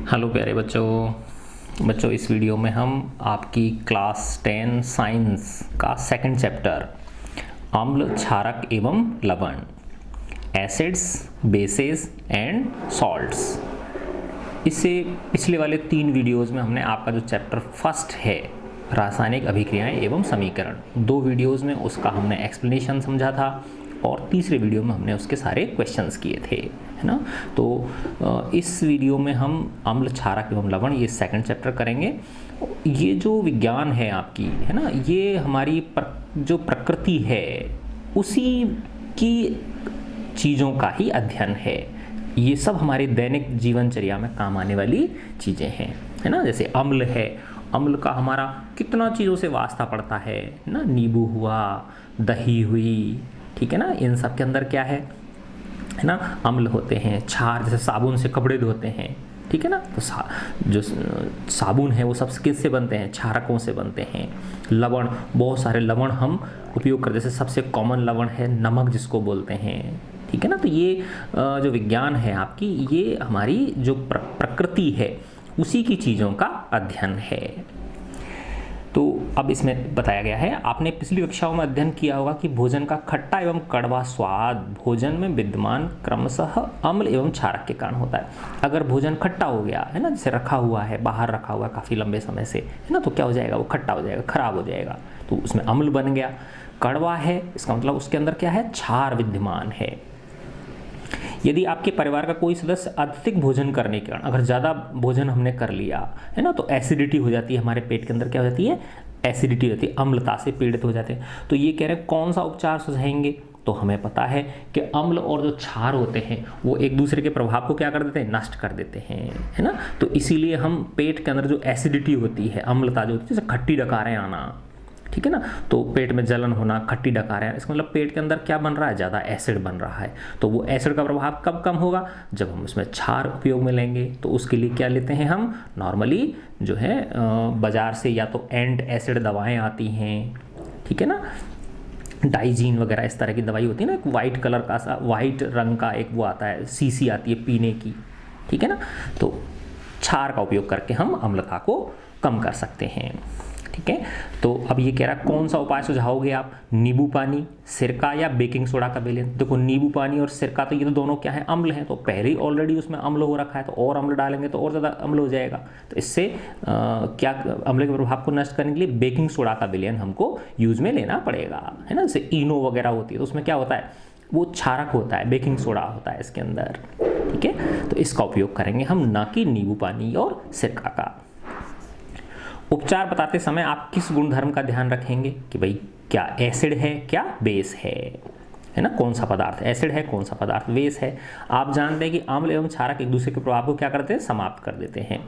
Hello प्यारे बच्चों इस वीडियो में हम आपकी क्लास 10 साइंस का सेकंड चैप्टर अम्ल क्षारक एवं लवण एसिड्स बेसेस एंड सॉल्ट्स, इससे पिछले वाले 3 वीडियोज़ में हमने आपका जो चैप्टर फर्स्ट है रासायनिक अभिक्रियाएं एवं समीकरण, 2 वीडियोज़ में उसका हमने एक्सप्लेनेशन समझा था और तीसरे वीडियो में हमने उसके सारे क्वेश्चंस किए थे, है ना। तो इस वीडियो में हम अम्ल क्षारक एवं लवण ये सेकंड चैप्टर करेंगे। ये जो विज्ञान है आपकी, है ना, ये हमारी जो प्रकृति है उसी की चीज़ों का ही अध्ययन है। ये सब हमारे दैनिक जीवनचर्या में काम आने वाली चीज़ें हैं, है ना। जैसे अम्ल है, अम्ल का हमारा कितना चीज़ों से वास्ता पड़ता है ना। नींबू हुआ, दही हुई, ठीक है ना। इन सब के अंदर क्या है ना, अम्ल होते हैं। क्षार जैसे साबुन से कपड़े धोते हैं, ठीक है ना। तो जो साबुन है वो सब किससे बनते हैं? क्षारकों से बनते हैं। लवण, बहुत सारे लवण हम उपयोग करते हैं। जैसे सबसे कॉमन लवण है नमक, जिसको बोलते हैं, ठीक है ना। तो ये जो विज्ञान है आपकी, ये हमारी जो प्रकृति है उसी की चीज़ों का अध्ययन है। तो अब इसमें बताया गया है, आपने पिछली कक्षाओं में अध्ययन किया होगा कि भोजन का खट्टा एवं कड़वा स्वाद भोजन में विद्यमान क्रमशः अम्ल एवं क्षारक के कारण होता है। अगर भोजन खट्टा हो गया है ना, जैसे रखा हुआ है, बाहर रखा हुआ है काफ़ी लंबे समय से, है ना, तो क्या हो जाएगा? वो खट्टा हो जाएगा, खराब हो जाएगा, तो उसमें अम्ल बन गया। कड़वा है, इसका मतलब उसके अंदर क्या है? क्षार विद्यमान है। यदि आपके परिवार का कोई सदस्य अत्यधिक भोजन करने के कारण, अगर ज़्यादा भोजन हमने कर लिया है ना, तो एसिडिटी हो जाती है, हमारे पेट के अंदर क्या हो जाती है? एसिडिटी हो जाती है, अम्लता से पीड़ित हो जाते हैं। तो ये कह रहे हैं कौन सा उपचार सुझाएंगे? तो हमें पता है कि अम्ल और जो क्षार होते हैं वो एक दूसरे के प्रभाव को क्या कर देते हैं? नष्ट कर देते हैं, है ना। तो इसीलिए हम पेट के अंदर जो एसिडिटी होती है, अम्लता जो होती है, जैसे खट्टी डकारें आना, ठीक है ना, तो पेट में जलन होना, खट्टी डकारें, इसका मतलब पेट के अंदर क्या बन रहा है? ज़्यादा एसिड बन रहा है। तो वो एसिड का प्रभाव कब कम होगा? जब हम उसमें क्षार उपयोग में लेंगे। तो उसके लिए क्या लेते हैं हम? नॉर्मली जो है बाज़ार से या तो एंट एसिड दवाएं आती हैं, ठीक है ना, डाइजीन वगैरह इस तरह की दवाई होती है ना। एक वाइट कलर का सा, वाइट रंग का एक वो आता है, शीशी आती है पीने की, ठीक है ना। तो क्षार का उपयोग करके हम अम्लता को कम कर सकते हैं, ठीक है। तो अब ये कह रहा है कौन सा उपाय सुझाओगे आप? नींबू पानी, सिरका या बेकिंग सोडा का विलयन। देखो नींबू पानी और सिरका तो ये तो दोनों क्या है? अम्ल हैं। तो पहले ही ऑलरेडी उसमें अम्ल हो रखा है, तो और अम्ल डालेंगे तो और ज़्यादा अम्ल हो जाएगा। तो इससे क्या अम्ल के प्रभाव को नष्ट करने के लिए बेकिंग सोडा का विलयन हमको यूज में लेना पड़ेगा, है ना। जैसे इनो वगैरह होती है तो उसमें क्या होता है? वो क्षारक होता है, बेकिंग सोडा होता है इसके अंदर, ठीक है। तो इसका उपयोग करेंगे हम, ना कि नींबू पानी और सिरका का। उपचार बताते समय आप किस गुणधर्म का ध्यान रखेंगे कि भाई क्या एसिड है, क्या बेस है ना, कौन सा पदार्थ एसिड है, कौन सा पदार्थ बेस है। आप जानते हैं कि अम्ल एवं क्षारक एक दूसरे के प्रभाव को क्या करते हैं? समाप्त कर देते हैं।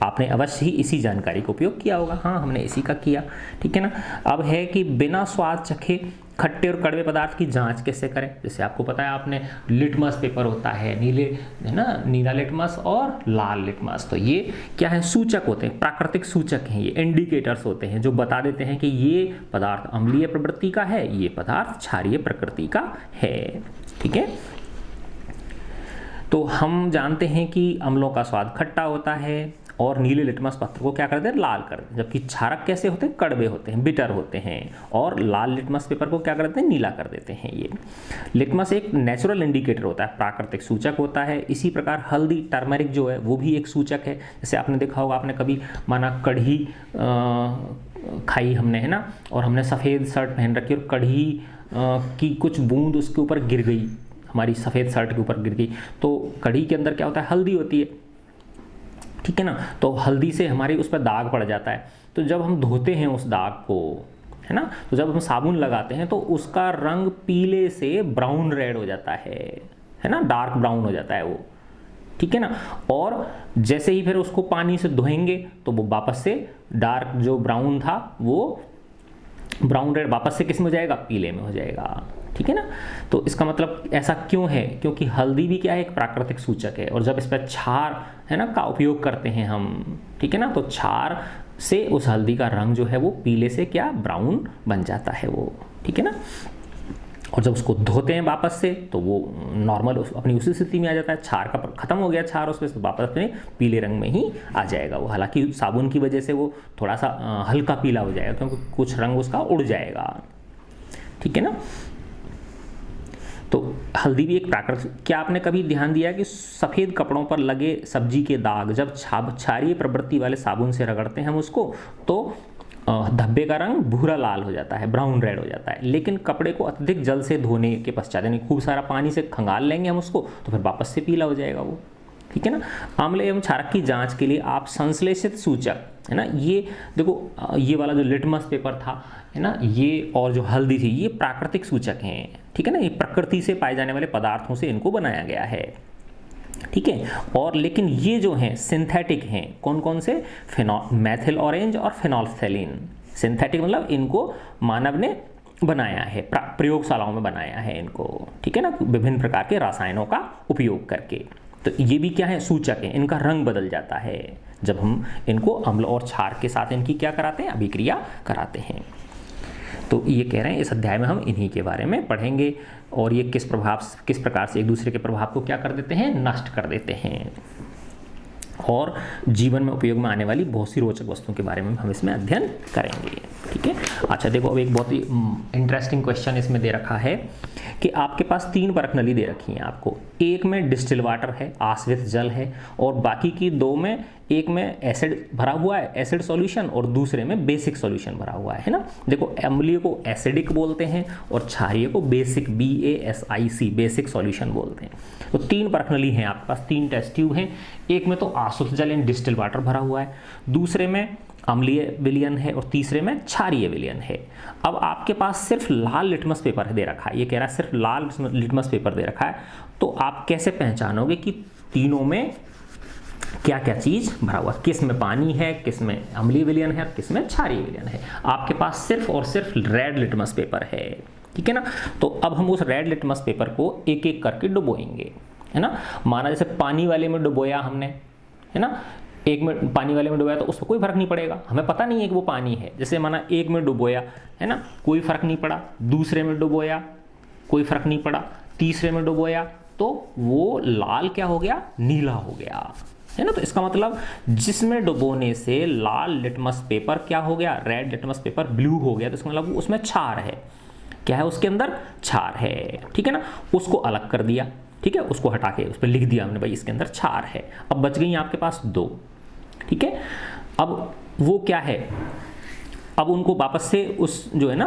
आपने अवश्य ही इसी जानकारी का उपयोग किया होगा। हाँ, हमने इसी का किया, ठीक है ना। अब है कि बिना स्वाद चखे खट्टे और कड़वे पदार्थ की जांच कैसे करें? जैसे आपको पता है, आपने लिटमस पेपर होता है, नीले, है ना, नीला लिटमस और लाल लिटमस। तो ये क्या है? सूचक होते हैं, प्राकृतिक सूचक हैं, ये इंडिकेटर्स होते हैं जो बता देते हैं कि ये पदार्थ अम्लीय प्रवृत्ति का है, ये पदार्थ क्षारीय प्रकृति का है, ठीक है। तो हम जानते हैं कि अम्लों का स्वाद खट्टा होता है और नीले लिटमस पत्र को क्या करते हैं? लाल कर देते हैं। जबकि क्षारक कैसे होते हैं? कड़वे होते हैं, बिटर होते हैं। और लाल लिटमस पेपर को क्या करते हैं? नीला कर देते हैं। ये लिटमस एक नेचुरल इंडिकेटर होता है, प्राकृतिक सूचक होता है। इसी प्रकार हल्दी, टर्मरिक जो है वो भी एक सूचक है। जैसे आपने देखा होगा, आपने कभी माना कढ़ी खाई हमने, है ना, और हमने सफ़ेद शर्ट पहन रखी और कढ़ी की कुछ बूंद उसके ऊपर गिर गई, हमारी सफ़ेद शर्ट के ऊपर गिर गई, तो कढ़ी के अंदर क्या होता है? हल्दी होती है, ठीक है ना। तो हल्दी से हमारी उस पर दाग पड़ जाता है। तो जब हम धोते हैं उस दाग को, है ना, तो जब हम साबुन लगाते हैं तो उसका रंग पीले से ब्राउन रेड हो जाता है ना, डार्क ब्राउन हो जाता है वो, ठीक है ना। और जैसे ही फिर उसको पानी से धोएंगे तो वो वापस से डार्क जो ब्राउन था वो ब्राउन रेड वापस से किस में हो जाएगा? पीले में हो जाएगा, ठीक है ना। तो इसका मतलब ऐसा क्यों है? क्योंकि हल्दी भी क्या है? एक प्राकृतिक सूचक है। और जब इस पर क्षार, है ना, का उपयोग करते हैं हम, ठीक है ना, तो क्षार से उस हल्दी का रंग जो है वो पीले से क्या? ब्राउन बन जाता है वो, ठीक है ना। और जब उसको धोते हैं वापस से तो वो नॉर्मल अपनी उसी स्थिति में आ जाता है, क्षार का खत्म हो गया क्षार उसमें, तो वापस अपने पीले रंग में ही आ जाएगा वो। हालांकि साबुन की वजह से वो थोड़ा सा हल्का पीला हो जाएगा क्योंकि कुछ रंग उसका उड़ जाएगा, ठीक है ना। तो हल्दी भी एक प्राकृतिक, क्या आपने कभी ध्यान दिया कि सफ़ेद कपड़ों पर लगे सब्जी के दाग जब क्षारीय प्रवृत्ति वाले साबुन से रगड़ते हैं हम उसको, तो धब्बे का रंग भूरा लाल हो जाता है, ब्राउन रेड हो जाता है। लेकिन कपड़े को अत्यधिक जल से धोने के पश्चात, यानी खूब सारा पानी से खंगाल लेंगे हम उसको, तो फिर वापस से पीला हो जाएगा वो, ठीक है ना। अम्ल एवं क्षारक की जांच के लिए आप संश्लेषित सूचक, है ना, ये देखो ये वाला जो लिटमस पेपर था, है ना, ये और जो हल्दी थी, ये प्राकृतिक सूचक हैं, ठीक है ना। ये प्रकृति से पाए जाने वाले पदार्थों से इनको बनाया गया है, ठीक है। और लेकिन ये जो हैं सिंथेटिक हैं, कौन कौन से, मैथिल ऑरेंज और फिनोल्फ्थेलिन। सिंथेटिक मतलब इनको मानव ने बनाया है, प्रयोगशालाओं में बनाया है इनको, ठीक है ना, विभिन्न प्रकार के रसायनों का उपयोग करके। तो ये भी क्या है, सूचक है, इनका रंग बदल जाता है जब हम इनको अम्ल और क्षार के साथ इनकी क्या कराते हैं, अभिक्रिया कराते हैं। तो ये कह रहे हैं इस अध्याय में हम इन्हीं के बारे में पढ़ेंगे और ये किस प्रकार से एक दूसरे के प्रभाव को क्या कर देते हैं, नष्ट कर देते हैं, और जीवन में उपयोग में आने वाली बहुत सी रोचक वस्तुओं के बारे में हम इसमें अध्ययन करेंगे, ठीक है। अच्छा देखो, अब एक बहुत ही इंटरेस्टिंग क्वेश्चन इसमें दे रखा है कि आपके पास 3 परख नली दे रखी हैं आपको, एक में डिस्टिल वाटर है, आश्रित जल है, और बाकी की 2 में, एक में एसिड भरा हुआ है, एसिड सॉल्यूशन, और दूसरे में बेसिक सॉल्यूशन भरा हुआ है ना। देखो अम्लीय को एसिडिक बोलते हैं और क्षारीय को बेसिक, BASIC, बेसिक सॉल्यूशन बोलते हैं। तो 3 परख नली हैं आपके पास, 3 टेस्ट ट्यूब हैं, एक में तो आश्रित जल यानी डिस्टिल वाटर भरा हुआ है, दूसरे में अम्लीय विलयन है, और तीसरे में क्षारीय विलयन है। अब आपके पास सिर्फ लाल लिटमस पेपर दे रखा है, ये कह रहा है सिर्फ लाल लिटमस पेपर दे रखा है, तो आप कैसे पहचानोगे कि तीनों में क्या क्या चीज़ भरा हुआ है, किस में पानी है, किस में अम्लीय विलयन है, किस में क्षारीय विलयन है। आपके पास सिर्फ और सिर्फ रेड लिटमस पेपर है, ठीक है ना। तो अब हम उस रेड लिटमस पेपर को एक एक करके डुबोएंगे, है ना। माना जैसे पानी वाले में डुबोया हमने, है ना, एक में पानी वाले में डुबोया तो उसमें कोई फर्क नहीं पड़ेगा, हमें पता नहीं है कि वो पानी है। जैसे माना एक में डुबोया, है ना, कोई फर्क नहीं पड़ा, दूसरे में डुबोया कोई फर्क नहीं पड़ा, तीसरे में डुबोया तो वो लाल क्या हो गया, नीला हो गया, है ना। तो इसका मतलब जिसमें डुबोने से लाल लिटमस पेपर क्या हो गया, रेड लिटमस पेपर ब्लू हो गया, तो इसका मतलब उसमें क्षार है, क्या है उसके अंदर, क्षार है, ठीक है ना। उसको अलग कर दिया, ठीक है, उसको हटा के उस पर लिख दिया हमने भाई इसके अंदर क्षार है। अब बच गई आपके पास 2, ठीक है। अब वो क्या है, अब उनको वापस से उस जो है ना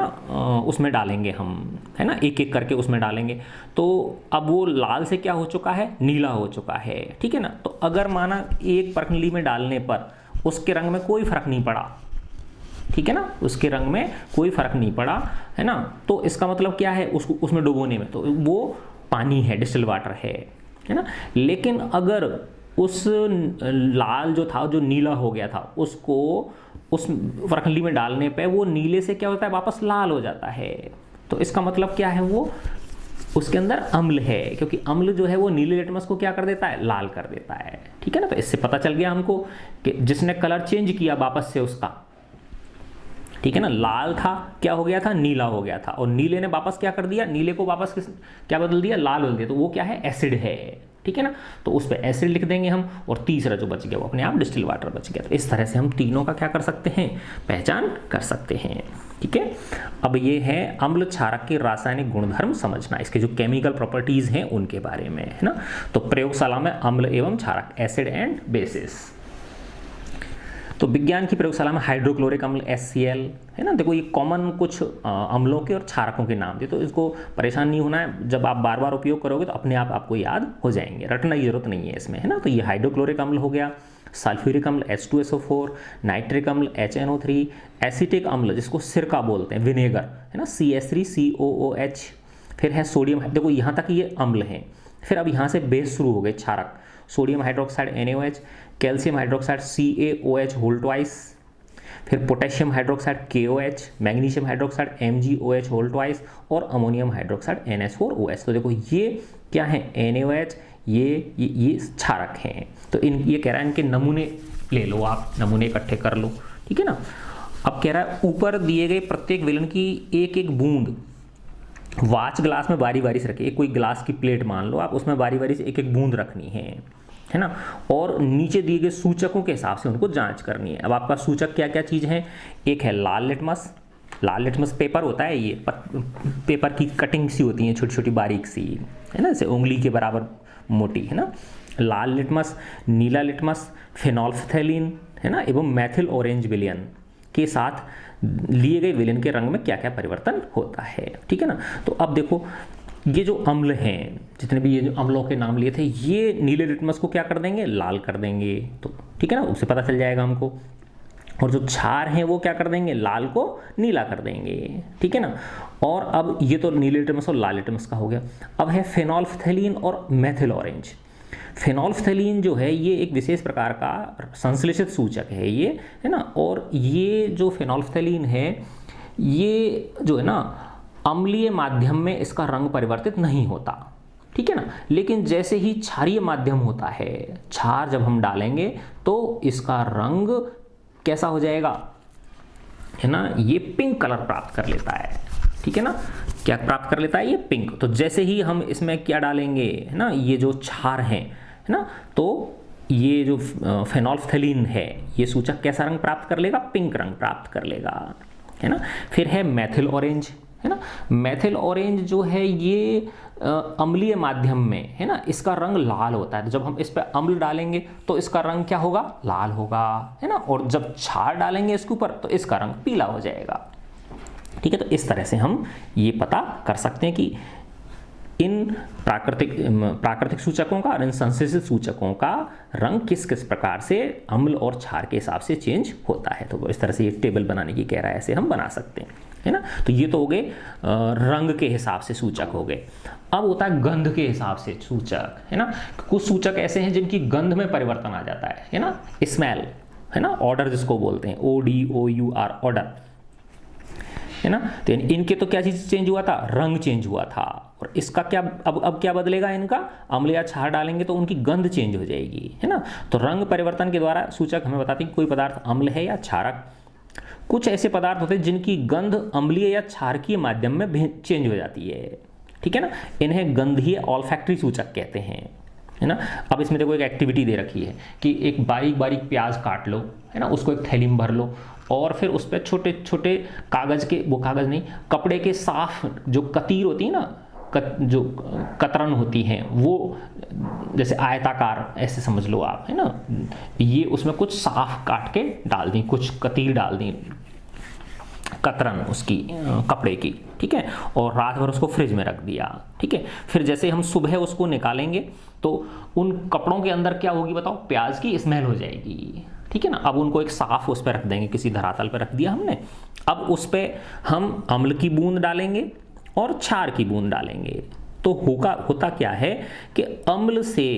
उसमें डालेंगे हम, है ना, एक एक करके उसमें डालेंगे। तो अब वो लाल से क्या हो चुका है, नीला हो चुका है, ठीक है ना। तो अगर माना एक परख नली में डालने पर उसके रंग में कोई फर्क नहीं पड़ा, ठीक है ना, उसके रंग में कोई फर्क नहीं पड़ा, है ना, तो इसका मतलब क्या है, उसको उसमें डुबोने में तो वो पानी है, डिस्टिल वाटर है ना। लेकिन अगर उस लाल जो था, जो नीला हो गया था, उसको उस परख नली में डालने पे वो नीले से क्या होता है, वापस लाल हो जाता है। तो इसका मतलब क्या है, वो उसके अंदर अम्ल है, क्योंकि अम्ल जो है वो नीले लिटमस को क्या कर देता है, लाल कर देता है, ठीक है ना। तो इससे पता चल गया हमको कि जिसने कलर चेंज किया वापस से उसका, ठीक है ना, लाल था क्या हो गया था, नीला हो गया था, और नीले ने वापस क्या कर दिया, नीले को वापस क्या बदल दिया, लाल बदल दिया, तो वो क्या है, एसिड है, ठीक है ना। तो उस पर एसिड लिख देंगे हम, और तीसरा जो बच गया वो अपने आप डिस्टिल वाटर बच गया। तो इस तरह से हम तीनों का क्या कर सकते हैं, पहचान कर सकते हैं, ठीक है। अब ये है अम्ल क्षारक के रासायनिक गुणधर्म समझना, इसके जो केमिकल प्रॉपर्टीज हैं उनके बारे में, है ना। तो प्रयोगशाला में अम्ल एवं क्षारक, एसिड एंड बेसिस। तो विज्ञान की प्रयोगशाला में हाइड्रोक्लोरिक अम्ल HCl, है ना। देखो ये कॉमन कुछ अम्लों के और क्षारकों के नाम थे, तो इसको परेशान नहीं होना है, जब आप बार बार उपयोग करोगे तो अपने आप आपको याद हो जाएंगे, रटने की जरूरत नहीं है इसमें, है ना। तो ये हाइड्रोक्लोरिक अम्ल हो गया, सल्फ्यूरिक अम्ल H2SO4, नाइट्रिक अम्ल HNO3, एसिटिक अम्ल जिसको सिरका बोलते हैं, विनेगर, है ना, CH3COOH। फिर है सोडियम, देखो यहाँ तक ये अम्ल हैं। फिर अब यहाँ से बेस शुरू हो गए, क्षारक, sodium hydroxide NaOH, calcium hydroxide CaOH whole twice, फिर potassium hydroxide KOH, magnesium hydroxide MgOH whole twice, और अमोनियम हाइड्रोक्साइड NH4OH। तो देखो ये क्या है, NaOH, ये क्षारक हैं। तो ये कह रहा है इनके नमूने ले लो, आप नमूने इकट्ठे कर लो, ठीक है ना। अब कह रहा है ऊपर दिए गए प्रत्येक विलयन की एक एक बूंद वाच ग्लास में बारी बारी से रखिए, कोई ग्लास की प्लेट मान लो आप, उसमें बारी बारी से एक एक बूंद रखनी है ना, और नीचे दिए गए सूचकों के हिसाब से उनको जांच करनी है। अब आपका सूचक क्या क्या चीज़ है, एक है लाल लिटमस पेपर होता है, ये पेपर की कटिंग सी होती है, छोटी छोटी बारीक सी, है ना, जैसे उंगली के बराबर मोटी, है ना, लाल लिटमस, नीला लिटमस, फेनोल्फथैलीन, है ना, एवं मैथिल ऑरेंज विलयन के साथ लिए गए विलयन के रंग में क्या क्या परिवर्तन होता है। ठीक है ना। तो अब देखो ये जो अम्ल हैं, जितने भी ये जो अम्लों के नाम लिए थे, ये नीले लिटमस को क्या कर देंगे, लाल कर देंगे। तो ठीक है ना, उससे पता चल जाएगा हमको। और जो क्षार हैं वो क्या कर देंगे, लाल को नीला कर देंगे। ठीक है ना। और अब ये तो नीले लिटमस और लाल लिटमस का हो गया। अब है फेनोल्फथैलीन और मेथिल ऑरेंज। फेनोल्फथैलीन जो है ये एक विशेष प्रकार का संश्लेषित सूचक है ये, है ना। और ये जो फेनोल्फथैलीन है ये जो है ना अम्लीय माध्यम में इसका रंग परिवर्तित नहीं होता। ठीक है ना। लेकिन जैसे ही क्षारीय माध्यम होता है, क्षार जब हम डालेंगे तो इसका रंग कैसा हो जाएगा, है ना, ये पिंक कलर प्राप्त कर लेता है। ठीक है ना, क्या प्राप्त कर लेता है, ये पिंक। तो जैसे ही हम इसमें क्या डालेंगे, है ना, ये जो क्षार है ना, तो ये जो फेनोल्फथैलीन है ये सूचक कैसा रंग प्राप्त कर लेगा, पिंक रंग प्राप्त कर लेगा, है ना। फिर है मैथिल ऑरेंज, है ना। मैथिल ऑरेंज जो है ये अम्लीय माध्यम में, है ना, इसका रंग लाल होता है। तो जब हम इस पर अम्ल डालेंगे तो इसका रंग क्या होगा, लाल होगा, है ना। और जब क्षार डालेंगे इसके ऊपर तो इसका रंग पीला हो जाएगा। ठीक है। तो इस तरह से हम ये पता कर सकते हैं कि इन प्राकृतिक सूचकों का और इन संश्लेषित सूचकों का रंग किस किस प्रकार से अम्ल और क्षार के हिसाब से चेंज होता है। तो इस तरह से ये टेबल बनाने की कह रहा है, ऐसे हम बना सकते हैं, है ना। तो ये तो हो गए रंग के हिसाब से सूचक हो गए। अब होता है गंध के हिसाब से सूचक, है ना। कुछ सूचक ऐसे हैं जिनकी गंध में परिवर्तन आ जाता है ना, स्मेल, है ना, ऑर्डर जिसको बोलते हैं, ODOUR, ऑर्डर, है ना। तो इनके तो क्या चीज चेंज हुआ था, रंग चेंज हुआ था। और इसका क्या अब क्या बदलेगा, इनका अम्ल या क्षार डालेंगे तो उनकी गंध चेंज हो जाएगी, है ना। तो रंग परिवर्तन के द्वारा सूचक हमें बताते हैं कि कोई पदार्थ अम्ल है या क्षारक। कुछ ऐसे पदार्थ होते हैं जिनकी गंध अम्लीय या क्षारकीय माध्यम में चेंज हो जाती है। ठीक है ना, इन्हें गंधीय ऑल्फैक्टरी सूचक कहते हैं, है ना। अब इसमें देखो एक एक्टिविटी दे रखी है कि एक बारीक बारीक प्याज काट लो, है ना, उसको एक थैली में भर लो और फिर उस पर छोटे छोटे कागज के, वो कागज नहीं, कपड़े के साफ जो कतीर होती है ना, जो कतरन होती हैं, वो जैसे आयताकार ऐसे समझ लो आप, है ना, ये उसमें कुछ साफ काट के डाल दी, कुछ कतीर डाल दी, कतरन उसकी कपड़े की। ठीक है। और रात भर उसको फ्रिज में रख दिया। ठीक है। फिर जैसे हम सुबह उसको निकालेंगे तो उन कपड़ों के अंदर क्या होगी बताओ, प्याज की स्मेल हो जाएगी। ठीक है ना। अब उनको एक साफ उस पर रख देंगे, किसी धरातल पर रख दिया हमने। अब उस पर हम अम्ल की बूंद डालेंगे और क्षार की बूंद डालेंगे। तो होता क्या है कि अम्ल से,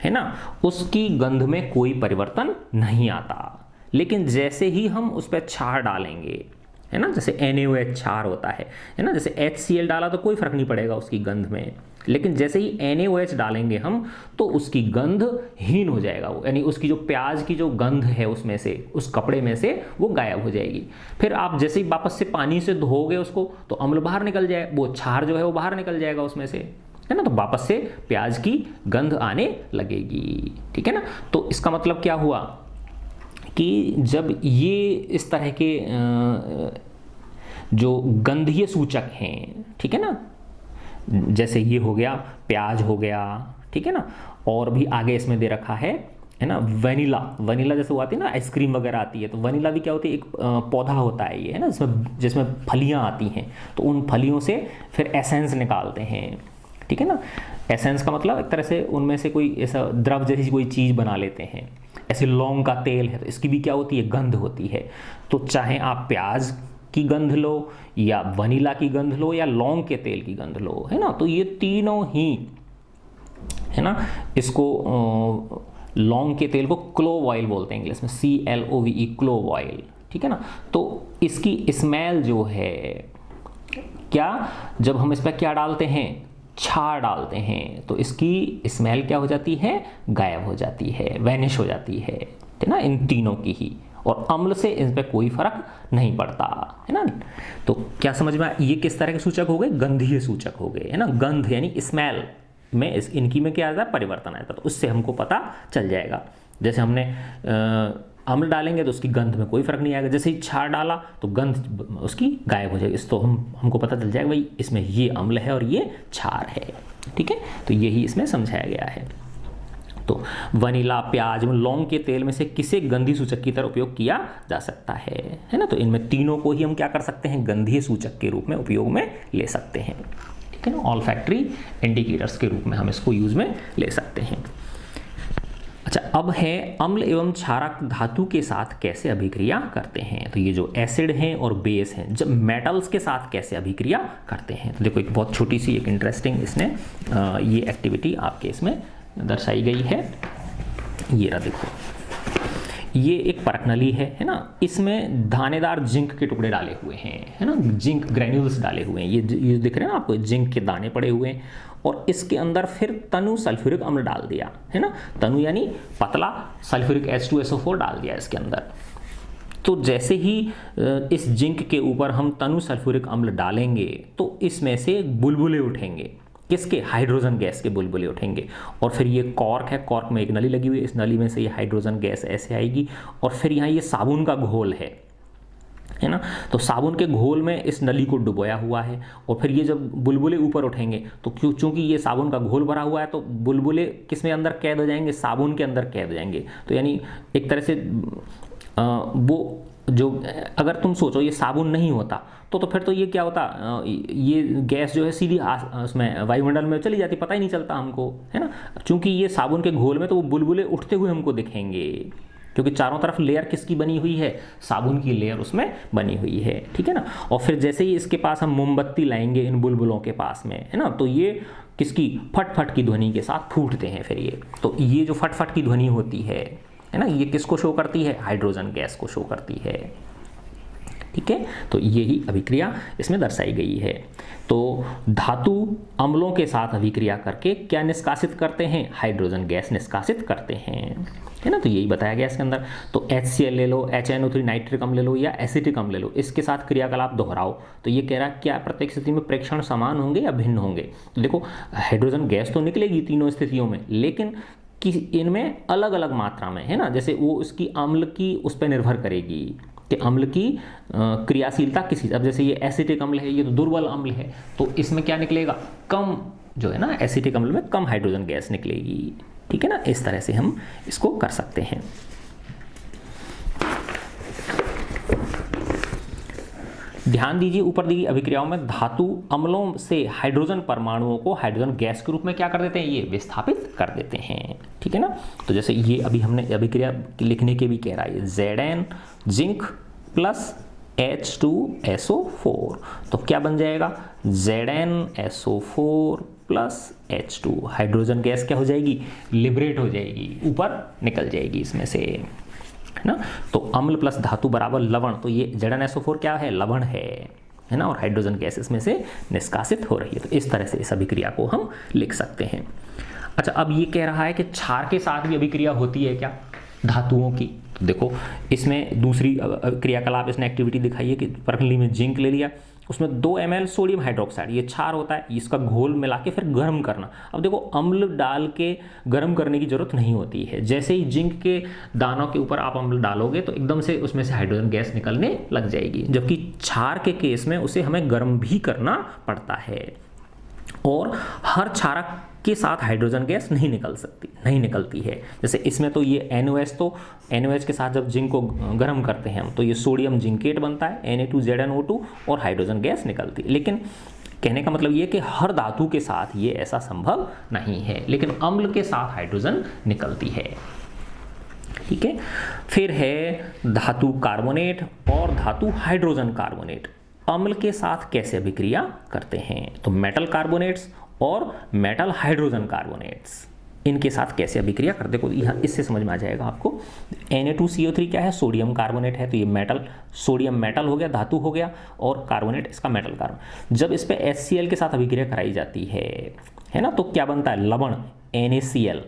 है ना, उसकी गंध में कोई परिवर्तन नहीं आता। लेकिन जैसे ही हम उस पर क्षार डालेंगे, है ना, जैसे NaOH क्षार होता है ना, जैसे HCl डाला तो कोई फर्क नहीं पड़ेगा उसकी गंध में। लेकिन जैसे ही NaOH डालेंगे हम तो उसकी गंध हीन हो जाएगा, वो यानी उसकी जो प्याज की जो गंध है उसमें से, उस कपड़े में से वो गायब हो जाएगी। फिर आप जैसे ही वापस से पानी से धोओगे उसको तो अम्ल बाहर निकल जाए, वो क्षार जो है वो बाहर निकल जाएगा उसमें से, है ना। तो वापस से प्याज की गंध आने लगेगी। ठीक है ना। तो इसका मतलब क्या हुआ कि जब ये इस तरह के जो गंधीय सूचक हैं, ठीक है ना, जैसे ये हो गया, प्याज हो गया, ठीक है ना, और भी आगे इसमें दे रखा है ना, वनीला जैसे वो आती है ना, आइसक्रीम वगैरह आती है, तो वनीला भी क्या होती है, एक पौधा होता है ये, है ना, जिसमें फलियां आती हैं, तो उन फलियों से फिर एसेंस निकालते हैं। ठीक है ना। एसेंस का मतलब एक तरह से उनमें से कोई ऐसा द्रव जैसी कोई चीज़ बना लेते हैं। ऐसे लौंग का तेल है तो इसकी भी क्या होती है, गंध होती है। तो चाहे आप प्याज की गंध लो या वनीला की गंध लो या लौंग के तेल की गंध लो, है ना, तो ये तीनों ही, है ना, इसको लौंग के तेल को क्लोव ऑयल बोलते हैं इंग्लिश में, CLOVE, क्लोव ऑयल। ठीक है ना। तो इसकी स्मेल जो है, क्या, जब हम इस पर क्या डालते हैं, क्षार डालते हैं, तो इसकी स्मेल क्या हो जाती है, गायब हो जाती है, वैनिश हो जाती है ना, इन तीनों की ही। और अम्ल से इन पर कोई फर्क नहीं पड़ता, है ना। तो क्या समझ में आया, ये किस तरह के सूचक हो गए, गंधीय सूचक हो गए, है ना। गंध यानी स्मेल में इनकी में क्या आता है, परिवर्तन आता है, तो उससे हमको पता चल जाएगा। जैसे हमने अम्ल डालेंगे तो उसकी गंध में कोई फर्क नहीं आएगा, जैसे ही क्षार डाला तो गंध उसकी गायब हो जाएगी। इस तो हमको पता चल जाएगा भाई इसमें ये अम्ल है और ये क्षार है, ठीक है। तो यही इसमें समझाया गया है। तो वनीला, प्याज, लौंग के तेल में से किसे गंधीय सूचक की तरह उपयोग किया जा सकता है ना। तो इनमें तीनों को ही हम क्या कर सकते हैं, गंधीय सूचक के रूप में उपयोग में ले सकते हैं, ठीक है ना। ऑल्फैक्टरी इंडिकेटर्स के रूप में हम इसको यूज में ले सकते हैं। अच्छा, अब है अम्ल एवं क्षारक धातु के साथ कैसे अभिक्रिया करते हैं। तो ये जो एसिड हैं और बेस हैं, जब मेटल्स के साथ कैसे अभिक्रिया करते हैं। तो देखो एक बहुत छोटी सी एक इंटरेस्टिंग इसने ये एक्टिविटी आपके इसमें दर्शाई गई है। ये रहा देखो, ये एक परख नली है ना। इसमें दानेदार जिंक के टुकड़े डाले हुए हैं, है ना, जिंक ग्रेन्यूल्स डाले हुए हैं। ये दिख रहे हैं ना आपको, जिंक के दाने पड़े हुए हैं। और इसके अंदर फिर तनु सल्फ्यूरिक अम्ल डाल दिया, है ना। तनु यानी पतला सल्फ्यूरिक H2SO4 डाल दिया इसके अंदर। तो जैसे ही इस जिंक के ऊपर हम तनु सल्फ्यूरिक अम्ल डालेंगे तो इसमें से बुलबुले उठेंगे। किसके, हाइड्रोजन गैस के बुलबुले उठेंगे। और फिर ये कॉर्क है, कॉर्क में एक नली लगी हुई है, इस नली में से ये हाइड्रोजन गैस ऐसे आएगी। और फिर यहाँ ये साबुन का घोल है ना। तो साबुन के घोल में इस नली को डुबोया हुआ है। और फिर ये जब बुलबुले ऊपर उठेंगे तो चूंकि ये साबुन का घोल भरा हुआ है तो बुलबुले किस में अंदर कैद हो जाएंगे, साबुन के अंदर कैद हो जाएंगे। तो यानी एक तरह से वो जो, अगर तुम सोचो ये साबुन नहीं होता तो फिर तो ये क्या होता, ये गैस जो है सीधी उसमें वायुमंडल में चली जाती, पता ही नहीं चलता हमको, है ना। चूंकि ये साबुन के घोल में तो वो बुलबुले उठते हुए हमको दिखेंगे, क्योंकि चारों तरफ लेयर किसकी बनी हुई है, साबुन की लेयर उसमें बनी हुई है, ठीक है ना। और फिर जैसे ही इसके पास हम मोमबत्ती लाएंगे इन बुलबुलों के पास में, है ना, तो ये किसकी, फट फट की ध्वनि के साथ फूटते हैं। फिर ये तो ये जो फट फट की ध्वनि होती है ना, ये किसको शो करती है, हाइड्रोजन गैस को शो करती है, ठीक है। तो यही अभिक्रिया इसमें दर्शाई गई है। तो धातु अम्लों के साथ अभिक्रिया करके क्या निष्कासित करते हैं, हाइड्रोजन गैस निष्कासित करते हैं, है ना। तो यही बताया गया इसके अंदर। तो HCl ले लो, HNO3 नाइट्रिक अम्ल ले लो या एसिटिक अम्ल ले लो, इसके साथ क्रियाकलाप दोहराओ। तो ये कह रहा है क्या प्रत्येक स्थिति में प्रेक्षण समान होंगे या भिन्न होंगे। तो देखो हाइड्रोजन गैस तो निकलेगी तीनों स्थितियों में, लेकिन कि इनमें अलग अलग मात्रा में, है ना। जैसे वो उसकी अम्ल की उस पर निर्भर करेगी कि अम्ल की क्रियाशीलता किसी, अब जैसे ये एसिटिक अम्ल है, ये तो दुर्बल अम्ल है, तो इसमें क्या निकलेगा, कम जो है ना, एसिटिक अम्ल में कम हाइड्रोजन गैस निकलेगी, ठीक है ना। इस तरह से हम इसको कर सकते हैं। ध्यान दीजिए, ऊपर दी गई अभिक्रियाओं में धातु अम्लों से हाइड्रोजन परमाणुओं को हाइड्रोजन गैस के रूप में क्या कर देते हैं, ये विस्थापित कर देते हैं, ठीक है ना। तो जैसे ये अभी हमने अभिक्रिया लिखने के भी कह रहा है, Zn जिंक प्लस H2SO4, तो क्या बन जाएगा, ZnSO4 plus H2, hydrogen gas क्या हो जाएगी, लिबरेट हो जाएगी, ऊपर निकल जाएगी इसमें से, है ना। तो अम्ल प्लस धातु बराबर लवण, तो ये ZnSO4 क्या है, लवण है ना, और हाइड्रोजन गैस इसमें से निष्कासित हो रही है। तो इस तरह से इस अभिक्रिया को हम लिख सकते हैं। अच्छा, अब ये कह रहा है कि क्षार के साथ भी अभिक्रिया होती है क्या, धातुओं की। तो देखो इसमें दूसरी क्रियाकलाप इसने एक्टिविटी दिखाई है कि परखली में जिंक ले लिया, उसमें 2 ml सोडियम हाइड्रोक्साइड, ये क्षार होता है, इसका घोल मिला के फिर गर्म करना। अब देखो अम्ल डाल के गर्म करने की जरूरत नहीं होती है, जैसे ही जिंक के दानों के ऊपर आप अम्ल डालोगे तो एकदम से उसमें से हाइड्रोजन गैस निकलने लग जाएगी, जबकि क्षार के केस में उसे हमें गर्म भी करना पड़ता है। और हर क्षारक के साथ हाइड्रोजन गैस नहीं निकलती है। जैसे इसमें तो ये NOH, तो NOH के साथ जब जिंक को गर्म करते हैं हम तो ये सोडियम जिंकेट बनता है, Na2ZnO2, और हाइड्रोजन गैस निकलती है। लेकिन कहने का मतलब ये कि हर धातु के साथ ये ऐसा संभव नहीं है, लेकिन अम्ल के साथ हाइड्रोजन निकलती है, ठीक है। फिर है धातु कार्बोनेट और धातु हाइड्रोजन कार्बोनेट, अम्ल के साथ कैसे अभिक्रिया करते हैं। तो मेटल कार्बोनेट्स और मेटल हाइड्रोजन कार्बोनेट्स, इनके साथ कैसे अभिक्रिया करते, देखो यहाँ इससे समझ में आ जाएगा आपको। Na2CO3 क्या है, सोडियम कार्बोनेट है, तो ये मेटल, सोडियम मेटल हो गया, धातु हो गया, और कार्बोनेट इसका मेटल कार्बन। जब इस पे HCl के साथ अभिक्रिया कराई जाती है ना, तो क्या बनता है, लवण NaCl,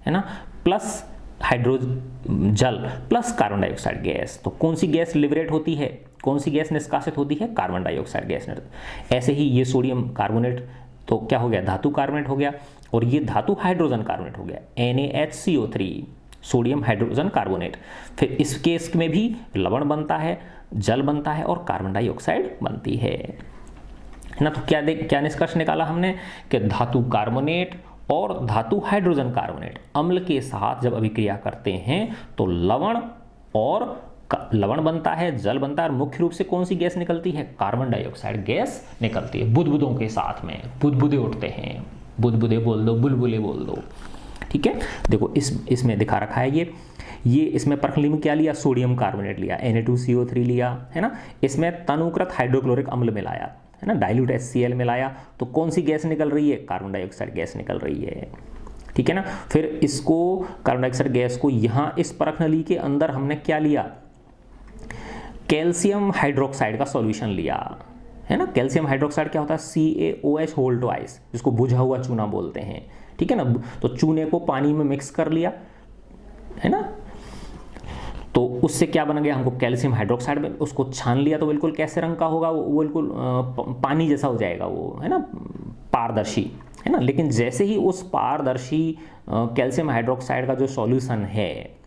है ना, प्लस जल प्लस कार्बन डाइऑक्साइड गैस। तो कौन सी गैस लिबरेट होती है, कौन सी गैस निष्कासित होती है, कार्बन डाइऑक्साइड गैस। ऐसे ही ये सोडियम कार्बोनेट तो क्या हो गया, धातु कार्बोनेट हो गया, और ये धातु हाइड्रोजन कार्बोनेट हो गया, NaHCO3 सोडियम हाइड्रोजन कार्बोनेट। फिर इस केस में भी लवण बनता है, जल बनता है और कार्बन डाइऑक्साइड बनती है ना। तो क्या निष्कर्ष निकाला हमने कि धातु कार्बोनेट और धातु हाइड्रोजन कार्बोनेट अम्ल के साथ जब अभिक्रिया करते हैं तो लवण बनता है, जल बनता है, और मुख्य रूप से कौन सी गैस निकलती है, कार्बन डाइऑक्साइड गैस निकलती है। बुदबुदों के साथ में बुदबुदे उठते हैं, बुदबुदे बोल दो, बुलबुले बोल दो, ठीक है। देखो इसमें दिखा रखा है ये इसमें प्रश्न में क्या लिया, सोडियम कार्बोनेट लिया, Na2CO3 लिया, है ना। इसमें तनुकृत हाइड्रोक्लोरिक अम्ल मिलाया, है ना, डाइल्यूट HCl मिलाया, तो कौन सी गैस निकल रही है, कार्बन डाइऑक्साइड गैस निकल रही है, ठीक है ना। फिर इसको कार्बन डाइऑक्साइड गैस को यहाँ इस परखनली के अंदर हमने क्या लिया, कैल्शियम हाइड्रोक्साइड का सॉल्यूशन लिया, है ना। कैल्शियम हाइड्रोक्साइड क्या होता है, CaOH होल ट्वाइस, जिसको बुझा हुआ चूना बोलते हैं, ठीक है ना। तो चूने को पानी में मिक्स कर लिया, है ना, तो उससे क्या बन गया, हमको कैल्शियम हाइड्रोक्साइड में उसको छान लिया, तो बिल्कुल कैसे रंग का होगा, वो बिल्कुल पानी जैसा हो जाएगा वो, है ना, पारदर्शी, है ना। लेकिन जैसे ही उस पारदर्शी कैल्शियम हाइड्रोक्साइड का जो सॉल्यूशन है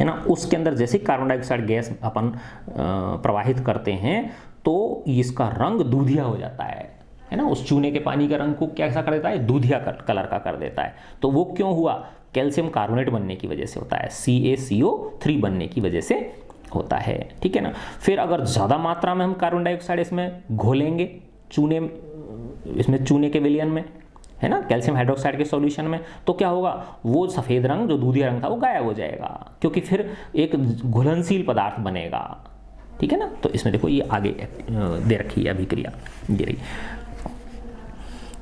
ना, उसके अंदर जैसे कार्बन डाइऑक्साइड गैस अपन प्रवाहित करते हैं तो इसका रंग दूधिया हो जाता है ना। उस चूने के पानी का रंग को कैसा कर देता है, दूधिया कलर का कर देता है। तो वो क्यों हुआ, कैल्शियम कार्बोनेट बनने की वजह से होता है, CaCO3 बनने की वजह से होता है, ठीक है ना। फिर अगर ज़्यादा मात्रा में हम कार्बन डाइऑक्साइड इसमें घोलेंगे चूने के विलयन में, है ना, कैल्शियम हाइड्रोक्साइड के सॉल्यूशन में, तो क्या होगा, वो सफ़ेद रंग जो दूधिया रंग था वो गायब हो जाएगा, क्योंकि फिर एक घुलनशील पदार्थ बनेगा, ठीक है ना। तो इसमें देखो ये आगे दे रखी है अभिक्रिया, दे रही।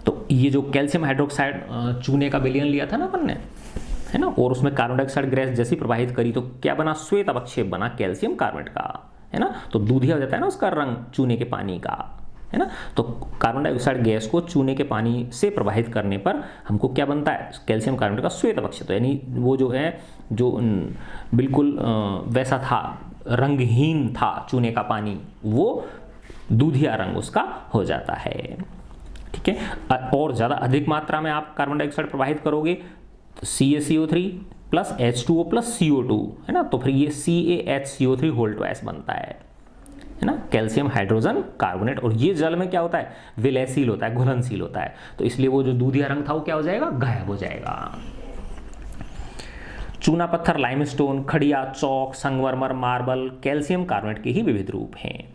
तो ये जो कैल्शियम हाइड्रोक्साइड चूने का विलयन लिया था ना अपन ने, है ना, और उसमें कार्बन डाइऑक्साइड गैस जैसी प्रवाहित करी तो क्या बना, श्वेत अवक्षेप बना कैल्शियम कार्बोनेट का, है ना। तो दूधिया हो जाता है ना उसका रंग चूने के पानी का, है ना। तो कार्बन डाइऑक्साइड गैस को चूने के पानी से प्रवाहित करने पर हमको क्या बनता है, कैल्शियम कार्बोनेट का श्वेत अवक्षेप, तो यानी वो जो है जो बिल्कुल वैसा था, रंगहीन था चूने का पानी, वो दूधिया रंग उसका हो जाता है, ठीक है। और ज़्यादा अधिक मात्रा में आप कार्बन डाइऑक्साइड प्रवाहित करोगे तो CaCO3 plus H2O plus CO2, है ना, तो फिर ये CaHCO3 होल ट्वाइस बनता है ना, कैल्शियम हाइड्रोजन कार्बोनेट। और ये जल में क्या होता है, विलयशील होता है, घुलनशील होता है, तो इसलिए वो जो दूधिया रंग था वो क्या हो जाएगा, गायब हो जाएगा। चूना पत्थर, लाइमस्टोन, खड़िया, चौक, संगमरमर, मार्बल कैल्शियम कार्बोनेट के ही विविध रूप हैं।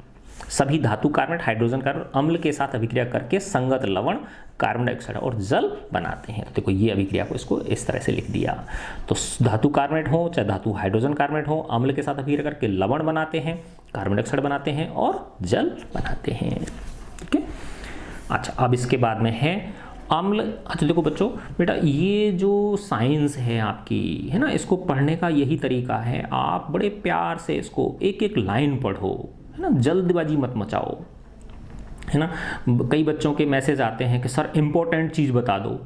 सभी धातु कार्बोनेट हाइड्रोजन कार्बन अम्ल के साथ अभिक्रिया करके संगत लवण, कार्बन डाइऑक्साइड और जल बनाते हैं। तो देखो ये अभिक्रिया को इसको इस तरह से लिख दिया। तो धातु कार्बोनेट हो चाहे धातु हाइड्रोजन कार्बोनेट हो, अम्ल के साथ अभिक्रिया करके लवण बनाते हैं, कार्बन डाइऑक्साइड बनाते हैं और जल बनाते हैं, ठीक है। अच्छा, अब इसके बाद में है अम्ल। अच्छा देखो बच्चों, बेटा ये जो साइंस है आपकी, है ना, इसको पढ़ने का यही तरीका है, आप बड़े प्यार से इसको एक एक लाइन पढ़ो, है ना, जल्दबाजी मत मचाओ, है ना। कई बच्चों के मैसेज आते हैं कि सर इम्पोर्टेंट चीज़ बता दो।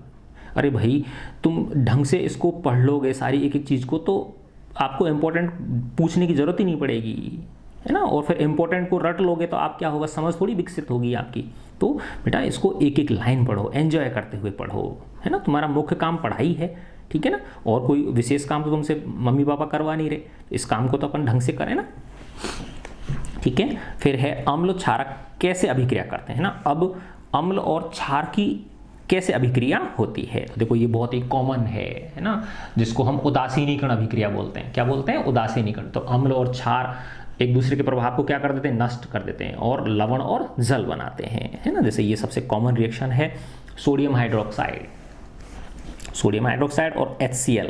अरे भाई, तुम ढंग से इसको पढ़ लोगे सारी एक एक चीज़ को तो आपको इम्पोर्टेंट पूछने की ज़रूरत ही नहीं पड़ेगी, है ना। और फिर इम्पोर्टेंट को रट लोगे तो आप क्या होगा, समझ थोड़ी विकसित होगी आपकी। तो बेटा इसको एक एक लाइन पढ़ो, एंजॉय करते हुए पढ़ो, है ना। तुम्हारा मुख्य काम पढ़ाई है, ठीक है ना, और कोई विशेष काम तो तुमसे मम्मी पापा करवा नहीं रहे, इस काम को तो अपन ढंग से करें ना, ठीक है। फिर है अम्ल क्षारक कैसे अभिक्रिया करते हैं ना। अब अम्ल और क्षार की कैसे अभिक्रिया होती है, तो देखो ये बहुत ही कॉमन है ना, जिसको हम उदासीनीकरण अभिक्रिया बोलते हैं। क्या बोलते हैं, उदासीनीकरण। तो अम्ल और क्षार एक दूसरे के प्रभाव को क्या कर देते हैं, नष्ट कर देते हैं और लवण और जल बनाते हैं, है ना। जैसे ये सबसे कॉमन रिएक्शन है सोडियम हाइड्रोक्साइड और HCl,